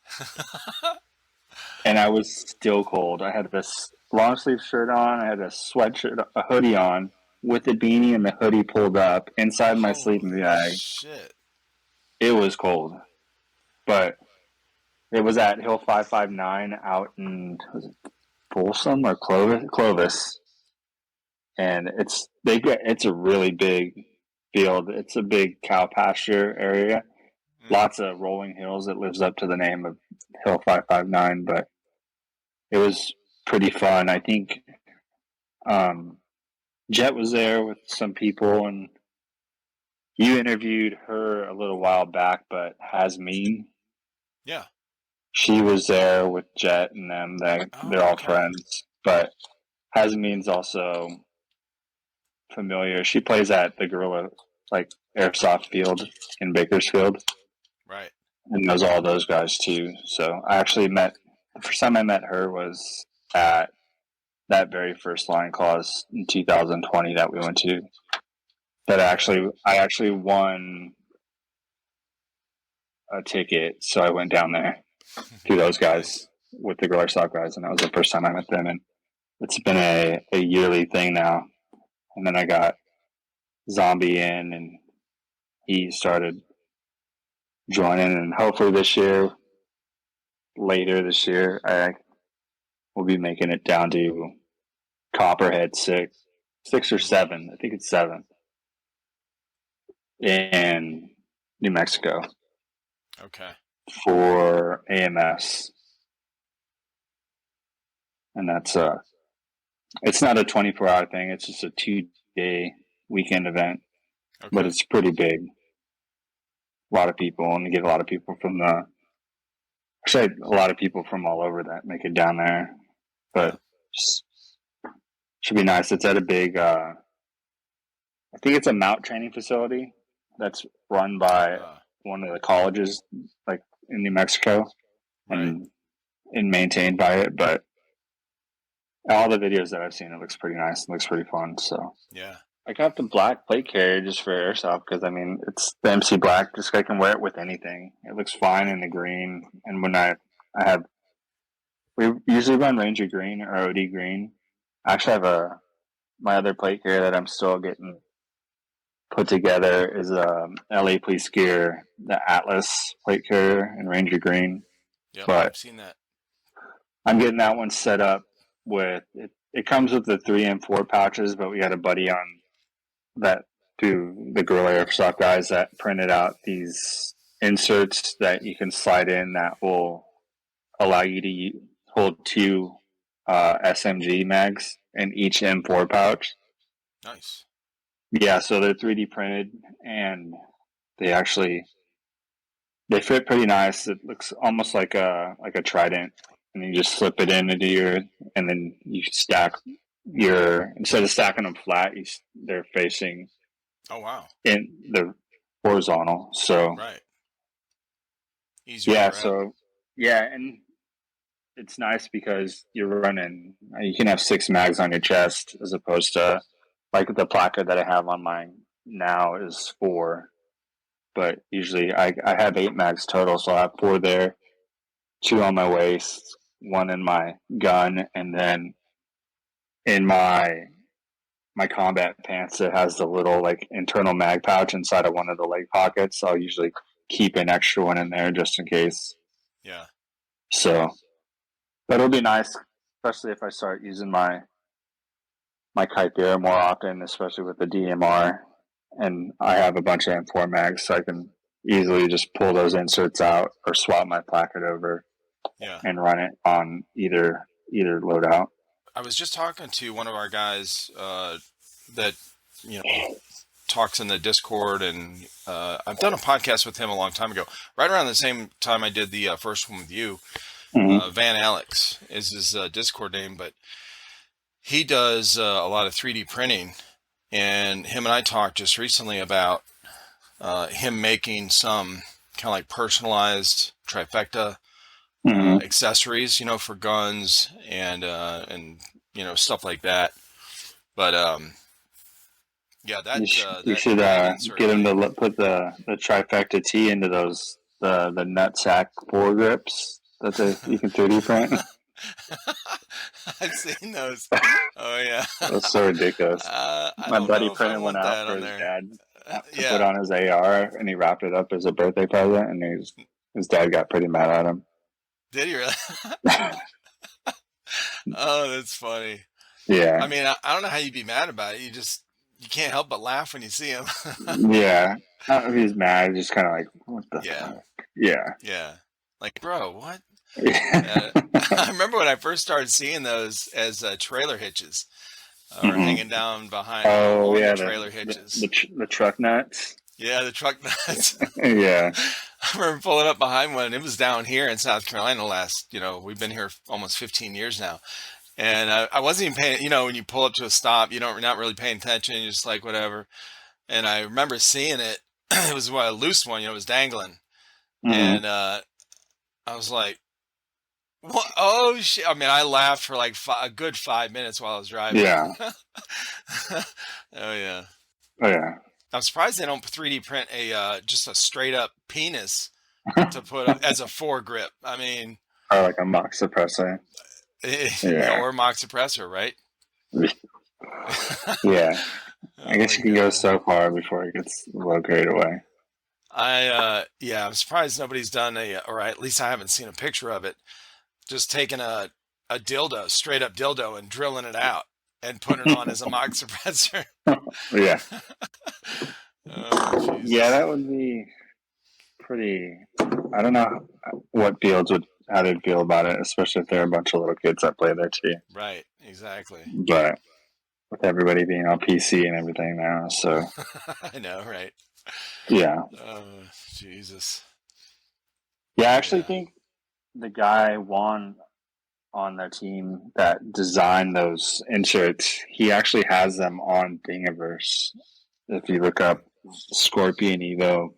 And I was still cold. I had this long sleeve shirt on. I had a sweatshirt, a hoodie on, with the beanie and the hoodie pulled up inside my sleeping Holy bag. shit. It was cold, but it was at Hill 559 out in, was it Folsom or Clovis, and it's a really big field. It's a big cow pasture area. Lots of rolling hills. It lives up to the name of Hill 559, but it was pretty fun. I think Jet was there with some people, and you interviewed her a little while back, but Hasmeen, Yeah. she was there with Jet and them. They're all friends, but Hasmeen's also familiar. She plays at the Gorilla like Airsoft field in Bakersfield. Right. And knows all those guys too. So I actually the first time I met her was at that very first line clause in 2020 that we went to. I actually won a ticket, so I went down there to those guys with the Gorilla Sock guys, and that was the first time I met them. And it's been a yearly thing now. And then I got Zombie in, and he started joining, and hopefully later this year, I will be making it down to Copperhead 6 or 7. I think it's 7 in New Mexico. Okay. For AMS, and that's it's not a 24-hour thing. It's just a 2-day weekend event, but it's pretty big. A lot of people, and you get a lot of people from a lot of people from all over that make it down there. But should be nice. It's at a big, I think it's a mount training facility that's run by one of the colleges, like in New Mexico, and maintained by it. But all the videos that I've seen, it looks pretty nice. It looks pretty fun. So yeah, I got the black plate carrier just for airsoft because I mean it's the MC Black. Just I can wear it with anything. It looks fine in the green. And when we usually run Ranger green or OD green. I actually have my other plate carrier that I'm still getting put together is LA Police Gear, the Atlas plate carrier in Ranger green. Yep, but I've seen that. I'm getting that one set up with it. It comes with the 3 and 4 pouches, but we got a buddy on that through the Gorilla Airsoft guys that printed out these inserts that you can slide in that will allow you to hold 2 SMG mags in each M4 pouch. Nice. Yeah, so they're 3D printed, and they fit pretty nice. It looks almost like a trident, and you just slip it into and then you stack instead of stacking them flat, they're facing. Oh wow! In the horizontal, so right. Easier. Yeah, so yeah, and it's nice because you can have 6 mags on your chest as opposed to like the placard that I have on mine now is 4. But usually I have 8 mags total, so I have 4 there, 2 on my waist, 1 in my gun, and then in my combat pants it has the little like internal mag pouch inside of one of the leg pockets. So I'll usually keep an extra one in there just in case. Yeah. So that'll be nice, especially if I start using my Kythera more often, especially with the DMR. And I have a bunch of M4 mags, so I can easily just pull those inserts out or swap my placard over and run it on either loadout. I was just talking to one of our guys that, talks in the Discord, and I've done a podcast with him a long time ago, right around the same time I did the first one with you. Van Alex is his Discord name, but he does a lot of 3D printing, and him and I talked just recently about him making some kind of like personalized TriFecta accessories, for guns and stuff like that. But Yeah, You that should mag insert get him to thing. put the TriFecta T into those the nutsack foregrips that you can 3D print. I've seen those. Oh yeah. That's so ridiculous. I My don't buddy know if I printed one want out that for on his there. dad to put Yeah. on his AR, and he wrapped it up as a birthday present, and his dad got pretty mad at him. Did you really? Oh, that's funny. Yeah, I mean, I don't know how you'd be mad about it. You can't help but laugh when you see him. yeah. I don't know if he's mad, just kind of like, what the Yeah. fuck? Yeah. Yeah. Like, bro, what? Yeah. Uh, I remember when I first started seeing those as trailer hitches or Hmm. hanging down behind, Oh on the yeah, trailer hitches. the truck nuts. Yeah, the truck nuts. Yeah. I remember pulling up behind one. It was down here in South Carolina we've been here almost 15 years now. And I wasn't even paying, when you pull up to a stop, you're not really paying attention. You're just like, whatever. And I remember seeing it. It was a loose one, it was dangling. Hmm. And I was like, what? Oh, shit. I mean, I laughed for like a good 5 minutes while I was driving. Yeah. Oh, yeah. Oh yeah. I'm surprised they don't 3D print just a straight up penis to put as a foregrip. I mean, Or like a mock suppressor. Yeah. or mock suppressor, right? Yeah. I Oh guess my you can go God. so far before it gets located away. Yeah, I'm surprised nobody's done or at least I haven't seen a picture of it. Just taking a dildo, straight up dildo, and drilling it out and putting it on as a mock suppressor. Yeah. Oh Yeah, Jesus. that would be pretty. I don't know what fields would how they'd feel about it, especially if there are a bunch of little kids that play there too. Right. Exactly. But with everybody being on PC and everything now, so I know, right? yeah. Oh Jesus. Yeah, I actually Yeah. think the guy Juan on their team that designed those inserts, he actually has them on Thingiverse. If you look up Scorpion Evo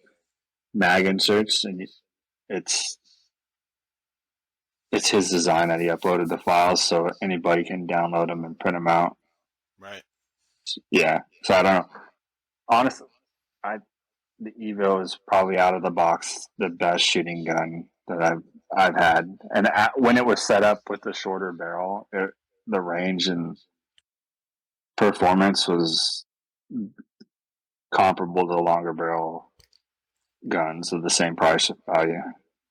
mag inserts, and it's it's his design that he uploaded the files, so anybody can download them and print them out. Right. Yeah, so I don't know. Honestly, I the Evo is probably out of the box the best shooting gun that I've had, and when it was set up with the shorter barrel, the range and performance was comparable to the longer barrel guns of the same price value.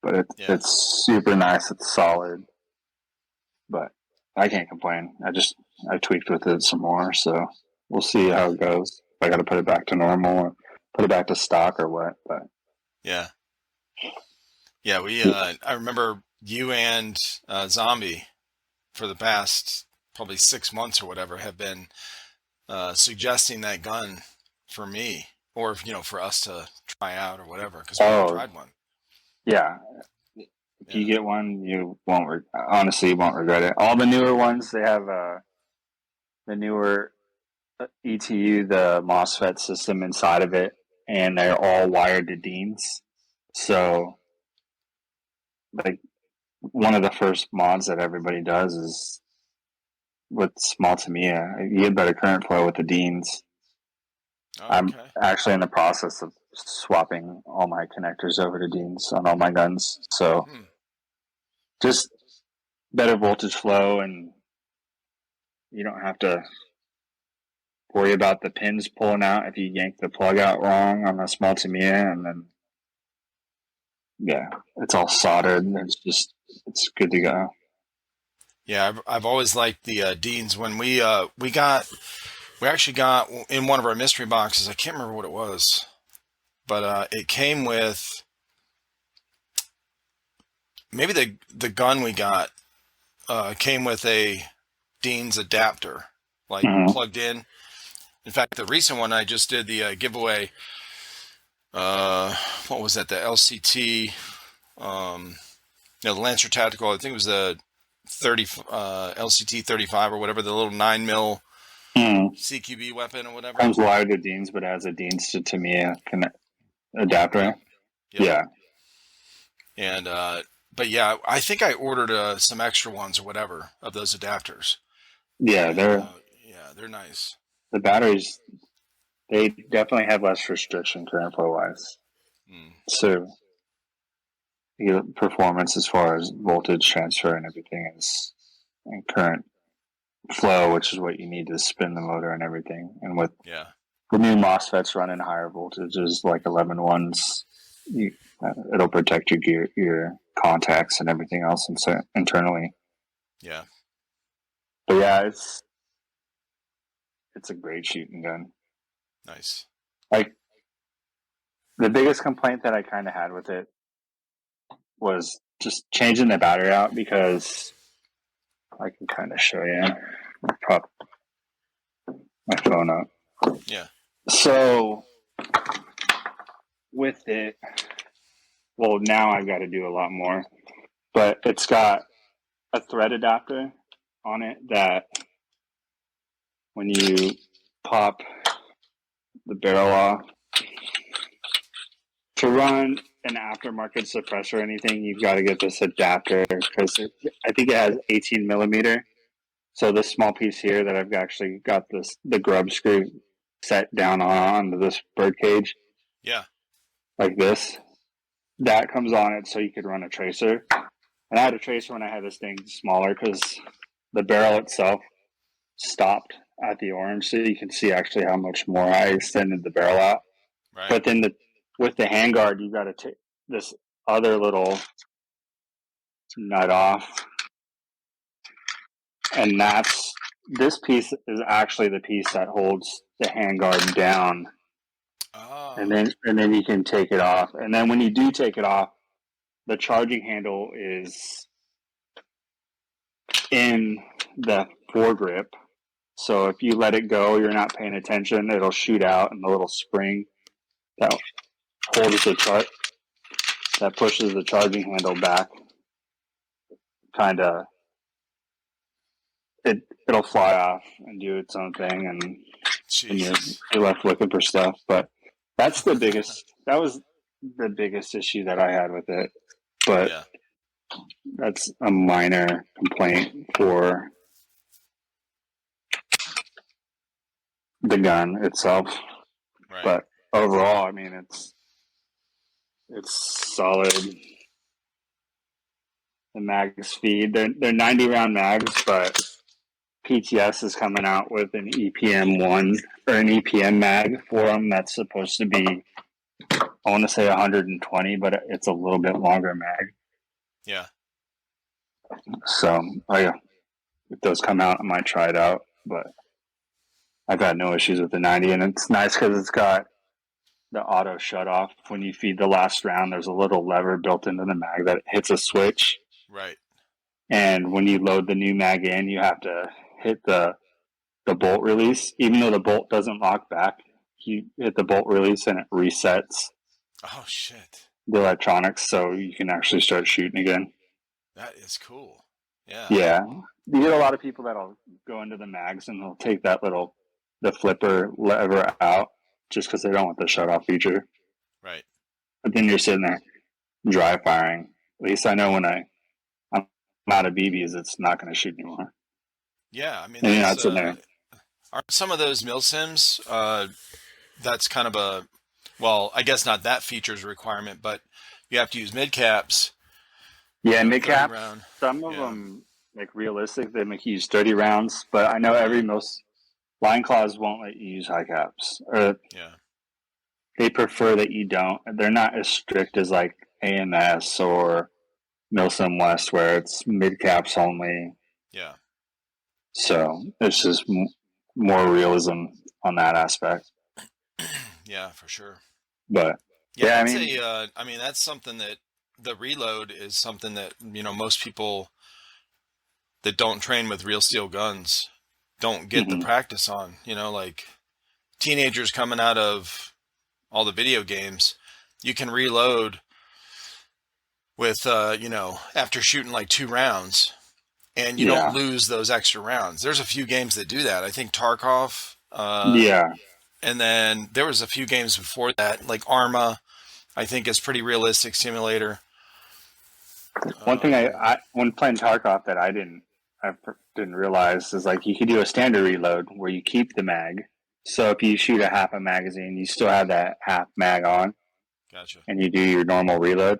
But Yeah. it's super nice. It's solid, but I can't complain. I tweaked with it some more, so we'll see Yeah. how it goes. If I got to put it back to normal or put it back to stock or what. But Yeah. Yeah. I remember you and Zombie for the past probably 6 months or whatever have been suggesting that gun for me or for us to try out or whatever because we haven't oh tried one. yeah, if you Yeah. get one, you won't honestly you won't regret it. All the newer ones they have the newer ETU, the MOSFET system inside of it, and they're all wired to Deans. So, like, one of the first mods that everybody does is with small Tamiya. You get better current flow with the Deans. Oh, I'm okay. actually in the process of swapping all my connectors over to Deans on all my guns. So, Hmm. just better voltage flow, and you don't have to worry about the pins pulling out if you yank the plug out wrong on a small Tamiya, and then yeah, it's all soldered. It's good to go. Yeah, I've always liked the Deans. When we actually got in one of our mystery boxes. I can't remember what it was, but it came with maybe the gun we got came with a Dean's adapter, like Mm-hmm. plugged in. In fact, the recent one I just did the giveaway. What was that? The LCT, the Lancer Tactical. I think it was the 30 LCT 35 or whatever, the little 9 mil Mm. CQB weapon or whatever. Comes wired to Dean's, but has a Dean's to Tamiya adapter. Yep. Yep. Yeah, And but yeah, I think I ordered some extra ones or whatever of those adapters. yeah. And yeah, they're nice. The batteries They definitely have less restriction current flow wise. Mm. So the performance as far as voltage transfer and everything is, and current flow, which is what you need to spin the motor and everything. And with Yeah. the new MOSFETs running higher voltages like 11.1s, it'll protect your gear, your contacts and everything else internally. Yeah. But yeah, it's a great shooting gun. Nice. Like, the biggest complaint that I kind of had with it was just changing the battery out, because I can kind of show you. I'll prop my phone up. Yeah. So with it, well, now I've got to do a lot more, but it's got a thread adapter on it that when you pop the barrel off, to run an aftermarket suppressor or anything, you've got to get this adapter, because I think it has 18 millimeter. So this small piece here that I've actually got the grub screw set down onto this bird cage. Yeah. Like this. That comes on it so you could run a tracer. And I had a tracer when I had this thing smaller, because the barrel itself stopped at the orange, so you can see actually how much more I extended the barrel out. Right. But then with the handguard, you got to take this other little nut off, and this piece is actually the piece that holds the handguard down. Oh. And then you can take it off. And then when you do take it off, the charging handle is in the foregrip. So if you let it go, you're not paying attention, it'll shoot out, and the little spring that holds that pushes the charging handle back, kind of, it'll fly off and do its own thing, and you're left looking for stuff. But that was the biggest issue that I had with it. But yeah. That's a minor complaint for the gun itself. Right. But overall, I mean, it's solid. The mags feed. They're 90 round mags, but PTS is coming out with an EPM one or an EPM mag for them that's supposed to be, I want to say 120, but it's a little bit longer mag. Yeah. So, if those come out, I might try it out. But I've had no issues with the 90, and it's nice because it's got the auto shut off. When you feed the last round, there's a little lever built into the mag that hits a switch. Right. And when you load the new mag in, you have to hit the bolt release. Even though the bolt doesn't lock back, you hit the bolt release and it resets. Oh, shit. The electronics, so you can actually start shooting again. That is cool. Yeah. Yeah. You get a lot of people that'll go into the mags and they'll take the flipper lever out just because they don't want the shut off feature. Right. But then you're sitting there dry firing. At least I know when I'm out of BBs, it's not going to shoot anymore. Yeah. I mean, and you're not sitting there. Are some of those milsims, that's kind of well, I guess not that feature's requirement, but you have to use mid caps. Yeah, mid caps. Some of them, like realistic, they make you use 30 rounds, but I know most line claws won't let you use high caps. Or they prefer that you don't. They're not as strict as like AMS or Milsim West, where it's mid caps only. Yeah. So it's just more realism on that aspect. Yeah, for sure. But yeah, I mean, that's something that the reload is something that, most people that don't train with real steel guns don't get the practice on, like teenagers coming out of all the video games, you can reload with, after shooting like 2 rounds and you don't lose those extra rounds. There's a few games that do that. I think Tarkov, and then there was a few games before that, like Arma, I think is pretty realistic simulator. One thing when playing Tarkov that I didn't realize is like you could do a standard reload where you keep the mag, So if you shoot a half a magazine, you still have that half mag on, Gotcha. and you do your normal reload.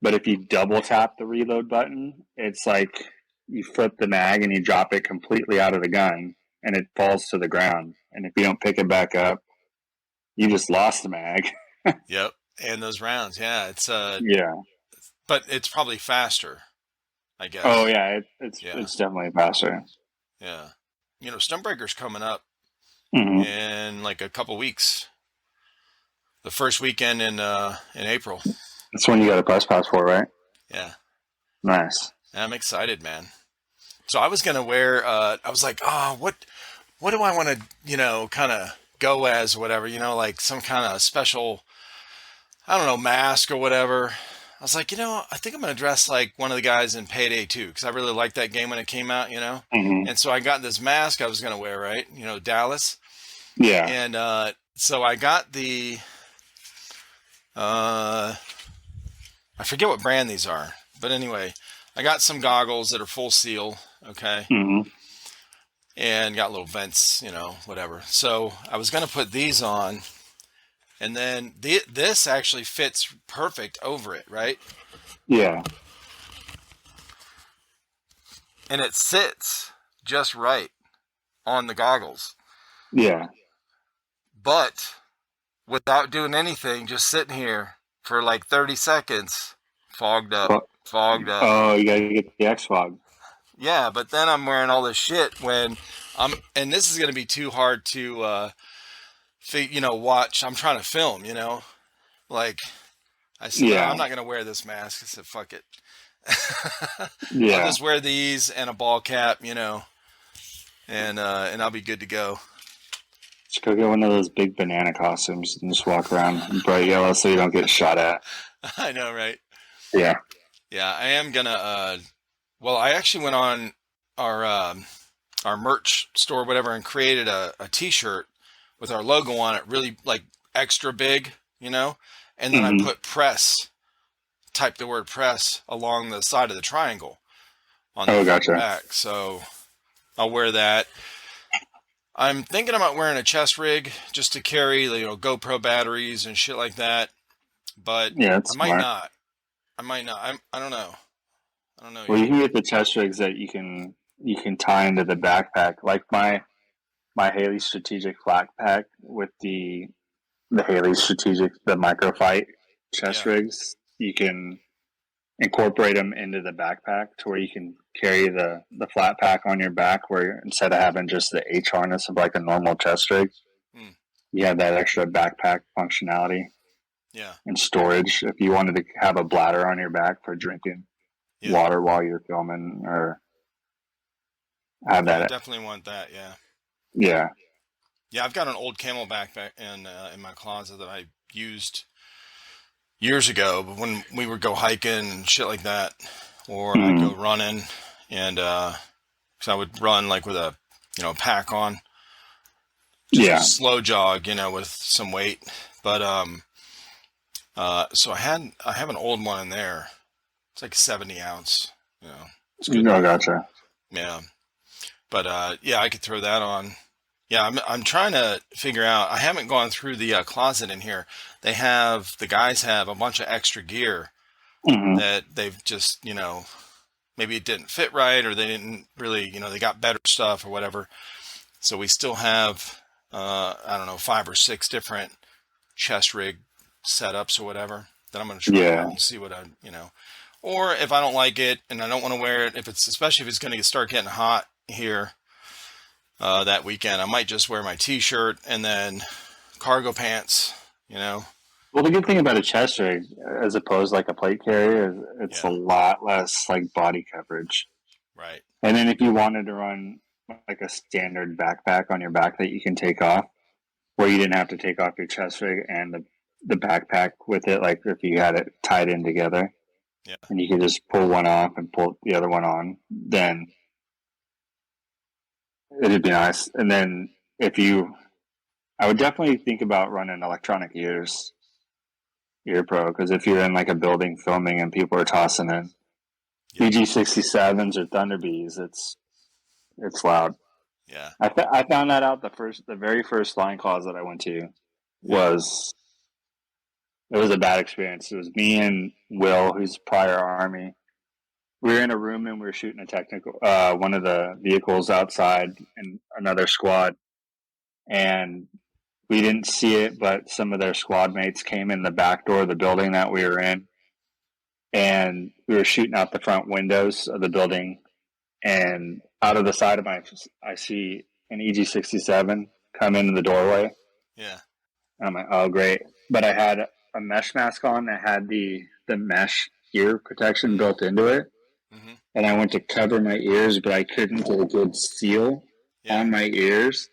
But if you double tap the reload button, it's like you flip the mag and you drop it completely out of the gun, and it falls to the ground. And if you don't pick it back up, you just lost the mag. Yep. And those rounds, yeah, it's Yeah. but it's probably faster, I guess. Oh yeah, it's Yeah. definitely faster. Yeah. You know, Stonebreakers coming up Mm-hmm. in like a couple weeks. The first weekend in April. That's when you got a press pass for, right? Yeah. Nice. I'm excited, man. So I was gonna wear. I was like, oh, what do I want to, you know, kind of go as or whatever, you know, like some kind of special, I don't know, mask or whatever. I was like, you know, I think I'm gonna dress like one of the guys in Payday 2 because I really liked that game when it came out, you know. Mm-hmm. And so I got this mask I was gonna wear, right? You know, Dallas. Yeah. And so I got the. I forget what brand these are, but anyway, I got some goggles that are full seal, okay, Mm-hmm. and got little vents, you know, whatever. So I was going to put these on, and then this actually fits perfect over it, right? Yeah. And it sits just right on the goggles. Yeah. But without doing anything, just sitting here for like 30 seconds, fogged up. Oh, you gotta get the X fog. Yeah, but then I'm wearing all this shit when and this is going to be too hard to, you know, watch. I'm trying to film, you know, like I said, Yeah. no, I'm not going to wear this mask. I said, fuck it. Yeah. I'll just wear these and a ball cap, you know, and I'll be good to go. Just go get one of those big banana costumes and just walk around in bright yellow so you don't get shot at. I know, right? Yeah. Yeah, I am gonna. Well, I actually went on our merch store, whatever, and created a T-shirt with our logo on it, really like extra big, you know. And then I put press, typed the word press along the side of the triangle on the gotcha. back. So I'll wear that. I'm thinking about wearing a chest rig just to carry, you know, GoPro batteries and shit like that. But yeah, I might not. I might not. I don't know. I don't know. Well, you can get the chest rigs that you can tie into the backpack, like my Haley Strategic flat pack with the Haley Strategic microfight chest rigs. You can incorporate them into the backpack to where you can carry the flat pack on your back, where instead of having just the H harness of like a normal chest rig, you have that extra backpack functionality. Yeah. And storage if you wanted to have a bladder on your back for drinking water while you're filming, or have that. I definitely want that. Yeah. Yeah. Yeah, I've got an old camel backpack in my closet that I used years ago, but when we would go hiking and shit like that, or I'd go running, and because I would run like with a, you know, pack on, just a slow jog, you know, with some weight. But so I have an old one in there. It's like 70 ounce, you know. It's good. No, gotcha. Yeah, but yeah, I could throw that on. Yeah, I'm trying to figure out. I haven't gone through the closet in here. The guys have a bunch of extra gear that they've just, you know, maybe it didn't fit right, or they didn't really, you know, they got better stuff or whatever. So we still have, I don't know, 5 or 6 different chest rig setups or whatever that I'm going to try out and see what I, you know, or if I don't like it and I don't want to wear it, especially if it's going to start getting hot here that weekend, I might just wear my t-shirt and then cargo pants, you know. Well, the good thing about a chest rig, as opposed to like a plate carrier, is it's a lot less like body coverage. Right. And then if you wanted to run like a standard backpack on your back that you can take off, where you didn't have to take off your chest rig and the backpack with it, like if you had it tied in together, and you could just pull one off and pull the other one on, then it'd be nice. And then I would definitely think about running electronic ears, Ear Pro, because if you're in like a building filming and people are tossing in BG67s or Thunder Bees, it's loud. Yeah. I found that out the very first line calls that I went to was it was a bad experience. It was me and Will, who's prior Army. We were in a room and we were shooting a technical one of the vehicles outside in another squad, and we didn't see it, but some of their squad mates came in the back door of the building that we were in, and we were shooting out the front windows of the building, and out of the side of I see an EG-67 come into the doorway. Yeah. And I'm like, oh great. But I had a mesh mask on that had the mesh ear protection built into it. Mm-hmm. And I went to cover my ears, but I couldn't get a good seal on my ears.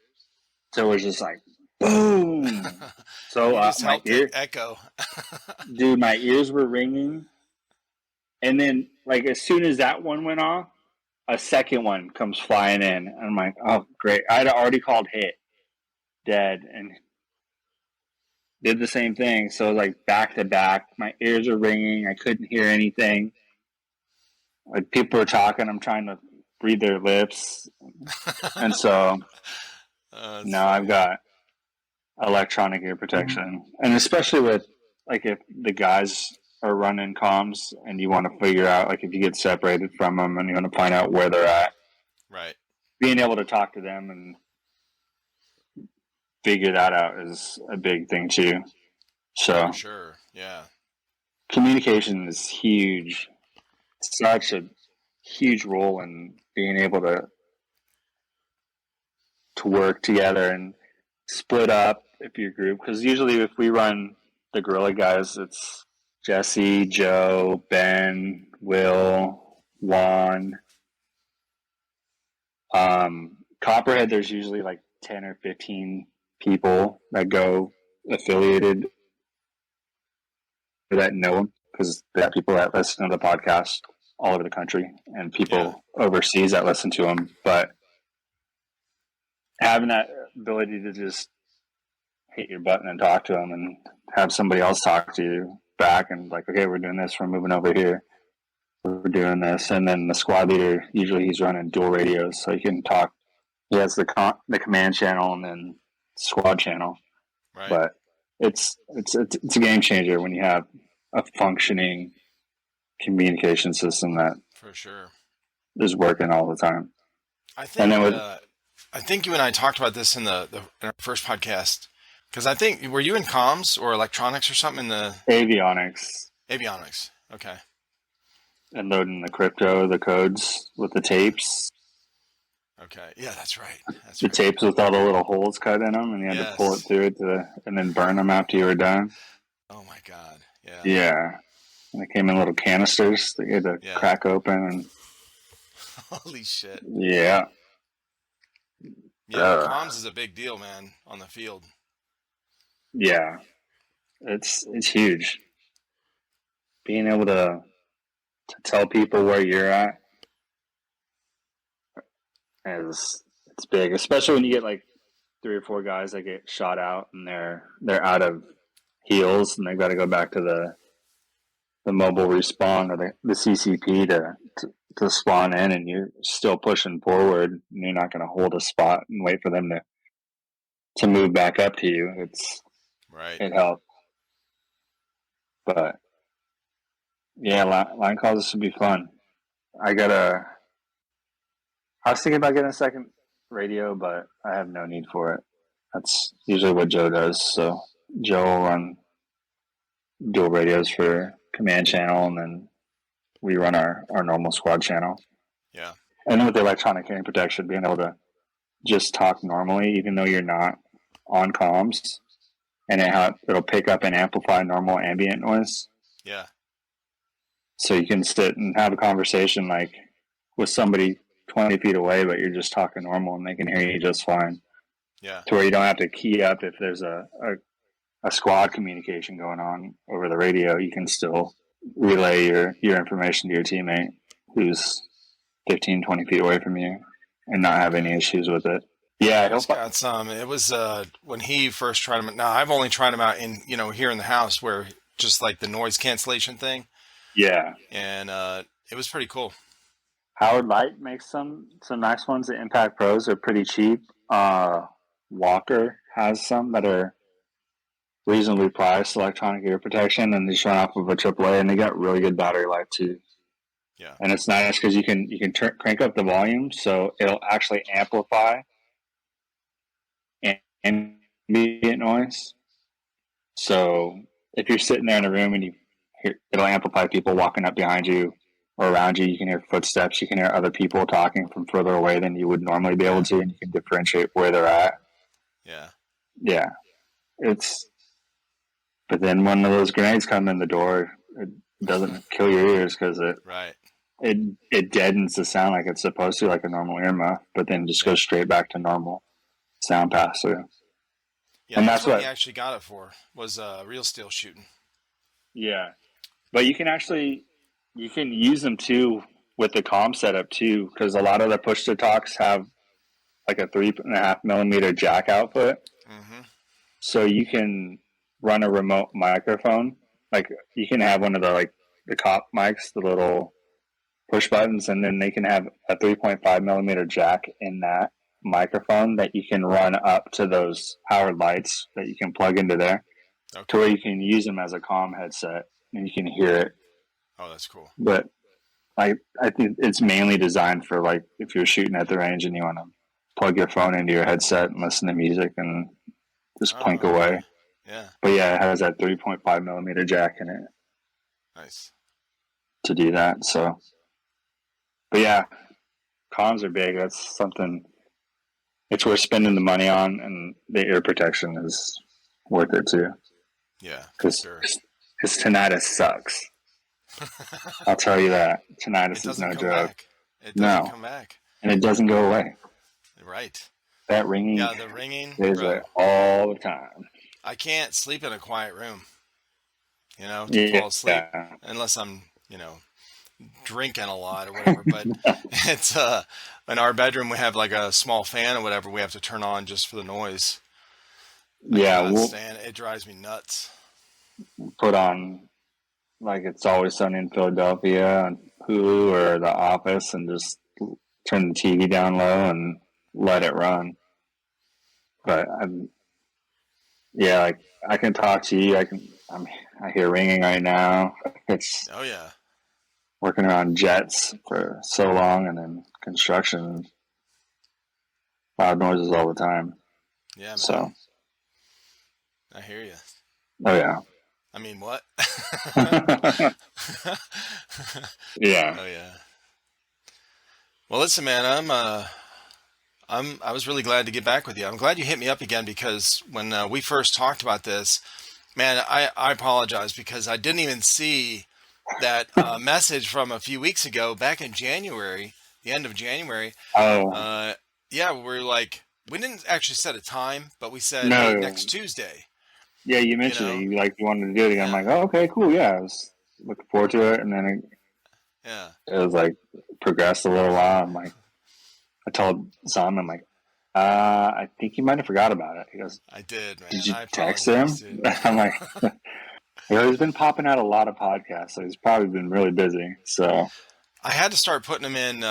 So it was just like boom. So you just my helped it echo. dude, my ears were ringing. And then like as soon as that one went off, a second one comes flying in. And I'm like, oh great. I'd already called hit, dead, and did the same thing. So it was like back to back. My ears are ringing. I couldn't hear anything. Like people were talking. I'm trying to read their lips. And so now I've got electronic ear protection. And especially with like if the guys are running comms and you want to figure out like if you get separated from them and you want to find out where they're at. Right. Being able to talk to them and figure that out is a big thing too. So for sure. Yeah. Communication is huge. Such a huge role in being able to work together and split up if your group, because usually if we run the guerrilla guys, it's Jesse, Joe, Ben, Will, Juan. Copperhead, there's usually like 10 or 15 people that go affiliated that know them, because they have people that listen to the podcast all over the country and people overseas that listen to them. But having that ability to just hit your button and talk to them and have somebody else talk to you back and like, okay, we're doing this, we're moving over here, we're doing this. And then the squad leader, usually he's running dual radios, so you can talk. He has the command channel and then squad channel. Right. But it's a game changer when you have a functioning communication system that for sure is working all the time. I think you and I talked about this in in our first podcast, because I think, were you in comms or electronics or something in the avionics? Okay. And loading the codes with the tapes. Okay. Yeah, that's right. The tapes with all the little holes cut in them, and you had to pull it through and then burn them after you were done. Oh my God. Yeah. Yeah. And they came in little canisters that you had to crack open and. Holy shit. Yeah. Yeah, comms is a big deal, man, on the field. Yeah. It's huge. Being able to tell people where you're at it's big, especially when you get like 3 or 4 guys that get shot out and they're out of heals and they've got to go back to the mobile respawn or the CCP to spawn in, and you're still pushing forward and you're not going to hold a spot and wait for them to move back up to you. It helps. But yeah, line calls should be fun. I was thinking about getting a second radio, but I have no need for it. That's usually what Joe does. So Joe will run dual radios for command channel, and then we run our normal squad channel. Yeah. And then with the electronic hearing protection, being able to just talk normally, even though you're not on comms, and it'll pick up and amplify normal ambient noise. Yeah. So you can sit and have a conversation like with somebody 20 feet away, but you're just talking normal and they can hear you just fine. Yeah. To where you don't have to key up if there's a squad communication going on over the radio. You can still relay your information to your teammate who's 15, 20 feet away from you and not have any issues with it. Yeah, he's got some. It was when he first tried them. Now I've only tried them out in here in the house, where just like the noise cancellation thing. Yeah, and it was pretty cool. Howard Light makes some nice ones. The Impact Pros are pretty cheap. Walker has some that are reasonably priced, electronic ear protection, and they run off of a AAA, and they got really good battery life too. Yeah. And it's nice because you can crank up the volume, so it'll actually amplify ambient noise. So if you're sitting there in a room and it'll amplify people walking up behind you or around you. You can hear footsteps. You can hear other people talking from further away than you would normally be able to, and you can differentiate where they're at. Yeah. Yeah. But then when those grenades come in the door, it doesn't kill your ears because it deadens the sound like it's supposed to, like a normal earmuff, but then just goes straight back to normal sound pass through. Yeah, and that's what you actually got it for, was real steel shooting. Yeah. But you can use them too with the comm setup too, because a lot of the push to talks have like a 3.5 millimeter jack output. Mm-hmm. So you can run a remote microphone. Like you can have one of the cop mics, the little push buttons, and then they can have a 3.5 millimeter jack in that microphone that you can run up to those Howard Lights that you can plug into there, to where you can use them as a comm headset and you can hear it. Oh, that's cool. But I think it's mainly designed for like if you're shooting at the range and you want to plug your phone into your headset and listen to music and just plink away. Yeah. But yeah, it has that 3.5 millimeter jack in it. Nice. To do that. So, but yeah, comms are big. That's something it's worth spending the money on, and the ear protection is worth it too. Yeah, because tinnitus sucks. I'll tell you that. Tinnitus is no joke. It doesn't come back. And it doesn't go away. Right. That ringing. Yeah, the ringing is there all the time. I can't sleep in a quiet room, to fall asleep unless I'm, drinking a lot or whatever. But it's in our bedroom we have like a small fan or whatever we have to turn on just for the noise. It drives me nuts. Put on like It's Always Sunny in Philadelphia on Hulu or The Office and just turn the TV down low and let it run. But like I can talk to you. I hear ringing right now. It's working around jets for so long, and then construction, loud noises all the time. Yeah, man. So I hear you. Oh yeah. I mean, what? Yeah. Oh yeah. Well, listen, man. I was really glad to get back with you. I'm glad you hit me up again because when we first talked about this, man, I apologize because I didn't even see that message from a few weeks ago, back in January, the end of January. Oh. Yeah, we didn't actually set a time, but we said hey, next Tuesday. Yeah, you mentioned it. You wanted to do it again. Yeah. I'm like, oh, okay, cool. Yeah, I was looking forward to it, and then it was like progressed a little while. I'm like, I told Sam, I'm like, I think you might have forgot about it. He goes, I did, man. Did you text him? I'm like, he's been popping out a lot of podcasts, so he's probably been really busy. So I had to start putting them in.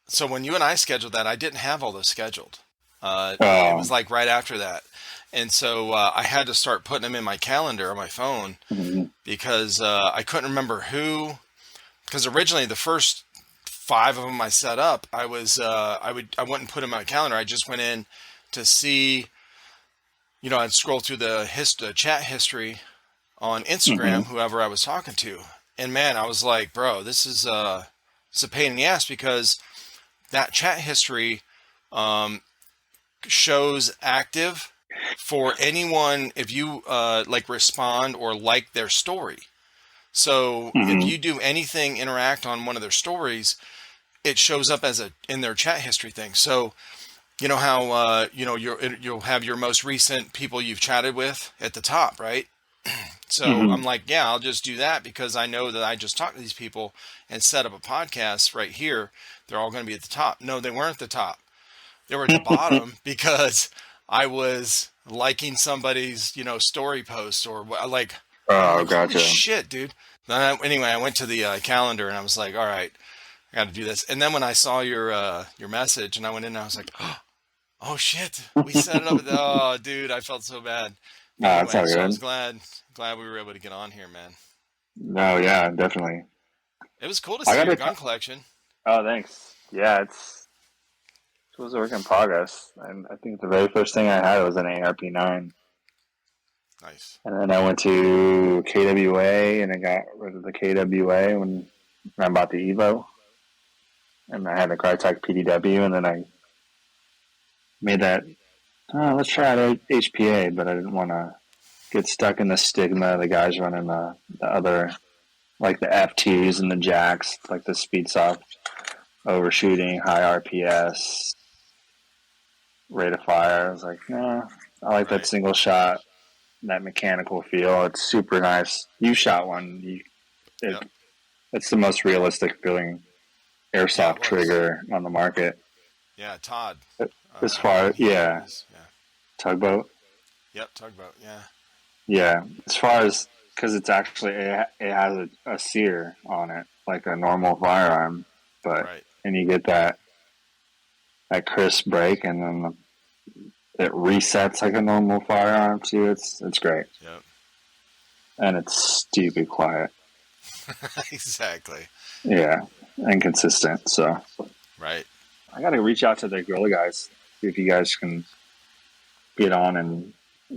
So when you and I scheduled that, I didn't have all those scheduled. It was like right after that. And so I had to start putting them in my calendar on my phone because I couldn't remember who. Because originally the first 5 of them I set up, I wouldn't put them in my calendar. I just went in to see, I'd scroll through the chat history on Instagram, whoever I was talking to. And man, I was like, bro, this is it's a pain in the ass because that chat history shows active for anyone if you respond or like their story. So if you do anything, interact on one of their stories, it shows up as in their chat history thing. So you know how you'll have your most recent people you've chatted with at the top, right? So I'm like, yeah, I'll just do that because I know that I just talked to these people and set up a podcast right here. They're all going to be at the top. No, they weren't at the top. They were at the bottom because I was liking somebody's, story post or like, oh, gotcha. Holy shit, dude. Anyway, I went to the calendar and I was like, all right, I got to do this. And then when I saw your message and I went in, I was like, oh shit, we set it up. Oh, dude, I felt so bad. But No, it's anyway, all so I was good. glad we were able to get on here, man. No, yeah, definitely. It was cool to I see got your to. gun collection. Oh, thanks. Yeah, it was a work in progress, and I think the very first thing I had was an ARP9, Nice. and then I went to KWA, and I got rid of the KWA when I bought the Evo, and I had a Crytek PDW, and then I made that. Oh, let's try it HPA, but I didn't want to get stuck in the stigma of the guys running the other, like the F2s and the jacks, like the speed soft overshooting, high RPS, rate of fire. I was like, nah, I like that Right. single shot, that mechanical feel. It's super nice. You shot one. Yep. It's the most realistic feeling Yeah, airsoft it was. trigger on the market. Yeah, Todd. As far, He yeah, is. Yeah. tugboat. Yep. Tugboat. Yeah. Yeah, as far as because it's actually it has a sear on it like a normal firearm, but Right. and you get that crisp break, and then it resets like a normal firearm too. It's great, Yep. and it's stupid quiet. Exactly. Yeah, and consistent. So Right. I got to reach out to the Gorilla guys, see if you guys can get on and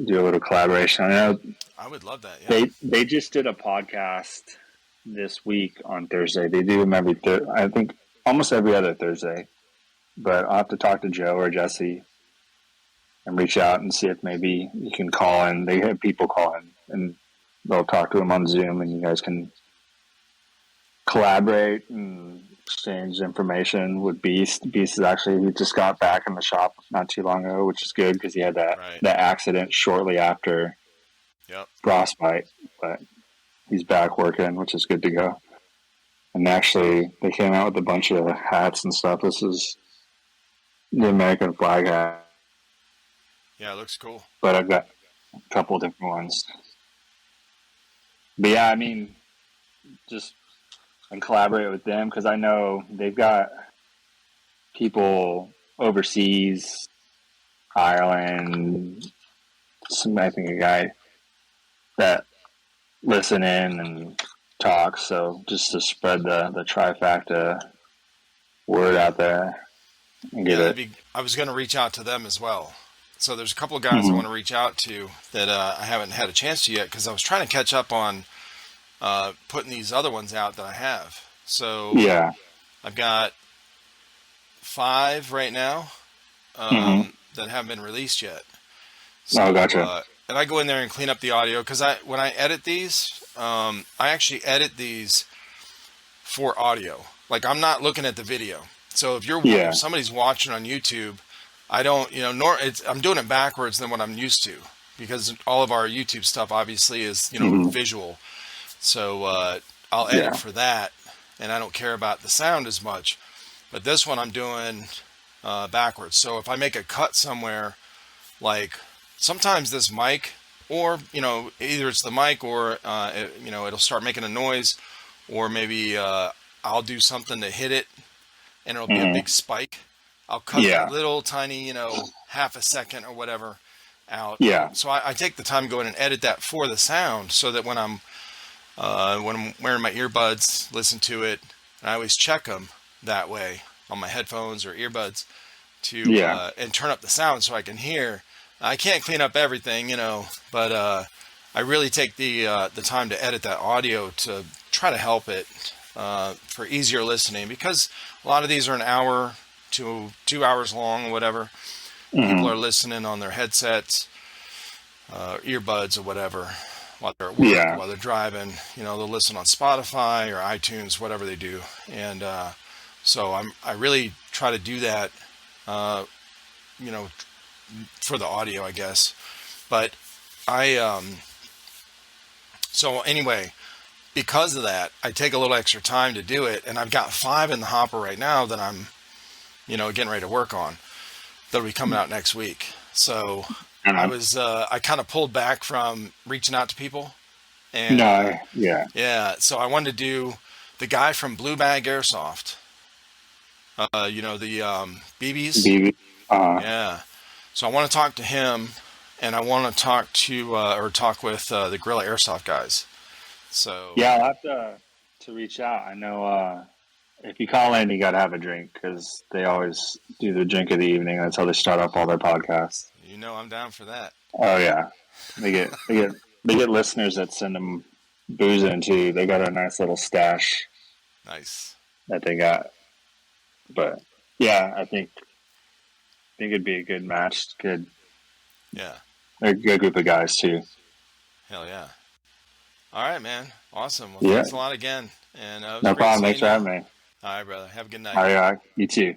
do a little collaboration. I know I would love that. Yeah. they just did a podcast this week on Thursday. They do them every I think almost every other Thursday. But I'll have to talk to Joe or Jesse and reach out and see if maybe you can call in. They have people call in and they'll talk to them on Zoom, and you guys can collaborate and exchange information with Beast. Beast is actually, he just got back in the shop not too long ago, which is good because he had Right. that accident shortly after Yep. Frostbite, but he's back working, which is good to go. And actually, they came out with a bunch of hats and stuff. This is the American flag hat, Yeah, it looks cool. but I've got a couple different ones. But yeah, I mean, just and collaborate with them because I know they've got people overseas, Ireland. I think a guy that listen in and talk. So just to spread the TriFecta word out there and get Yeah, it. I was going to reach out to them as well. So there's a couple of guys I want to reach out to that I haven't had a chance to yet because I was trying to catch up on putting these other ones out that I have. So Yeah. I've got 5 right now that haven't been released yet. So, Oh, gotcha. And I go in there and clean up the audio because when I edit these, I actually edit these for audio. Like I'm not looking at the video. So if somebody's watching on YouTube, I don't, I'm doing it backwards than what I'm used to because all of our YouTube stuff obviously is, visual. So I'll edit for that, and I don't care about the sound as much. But this one I'm doing backwards. So if I make a cut somewhere, like sometimes this mic, or either it's the mic or it'll start making a noise, or maybe I'll do something to hit it, and it'll be a big spike. I'll cut that little tiny, half a second or whatever out. Yeah. So I take the time to go in and edit that for the sound, so that when I'm wearing my earbuds, listen to it, and I always check them that way on my headphones or earbuds to and turn up the sound so I can hear. I can't clean up everything, but I really take the time to edit that audio to try to help it for easier listening, because a lot of these are an hour to 2 hours long or whatever. People are listening on their headsets, earbuds or whatever while they're at work, while they're driving. They'll listen on Spotify or iTunes, whatever they do. And so I really try to do that, for the audio, I guess. But so anyway, because of that, I take a little extra time to do it, and I've got 5 in the hopper right now that I'm, getting ready to work on. That'll be coming out next week. So I kind of pulled back from reaching out to people, and so I wanted to do the guy from Blue Bag Airsoft. You know, the BBs. BB. Yeah. So I want to talk to him, and I want to talk to or talk with the Gorilla Airsoft guys. So Yeah, I'll have to reach out. I know if you call in, you got to have a drink because they always do the drink of the evening. That's how they start off all their podcasts. you know I'm down for that. Oh yeah, they get listeners that send them booze in too. They got a nice little stash Nice. that they got. But yeah, I think it'd be a good match. Good, Yeah. they're a good group of guys too. Hell yeah. All right, man. Awesome. Well, Yeah, thanks a lot again, and it was no great problem. seeing Thanks for you. having me. All right, brother. Have a good night. All right, you too.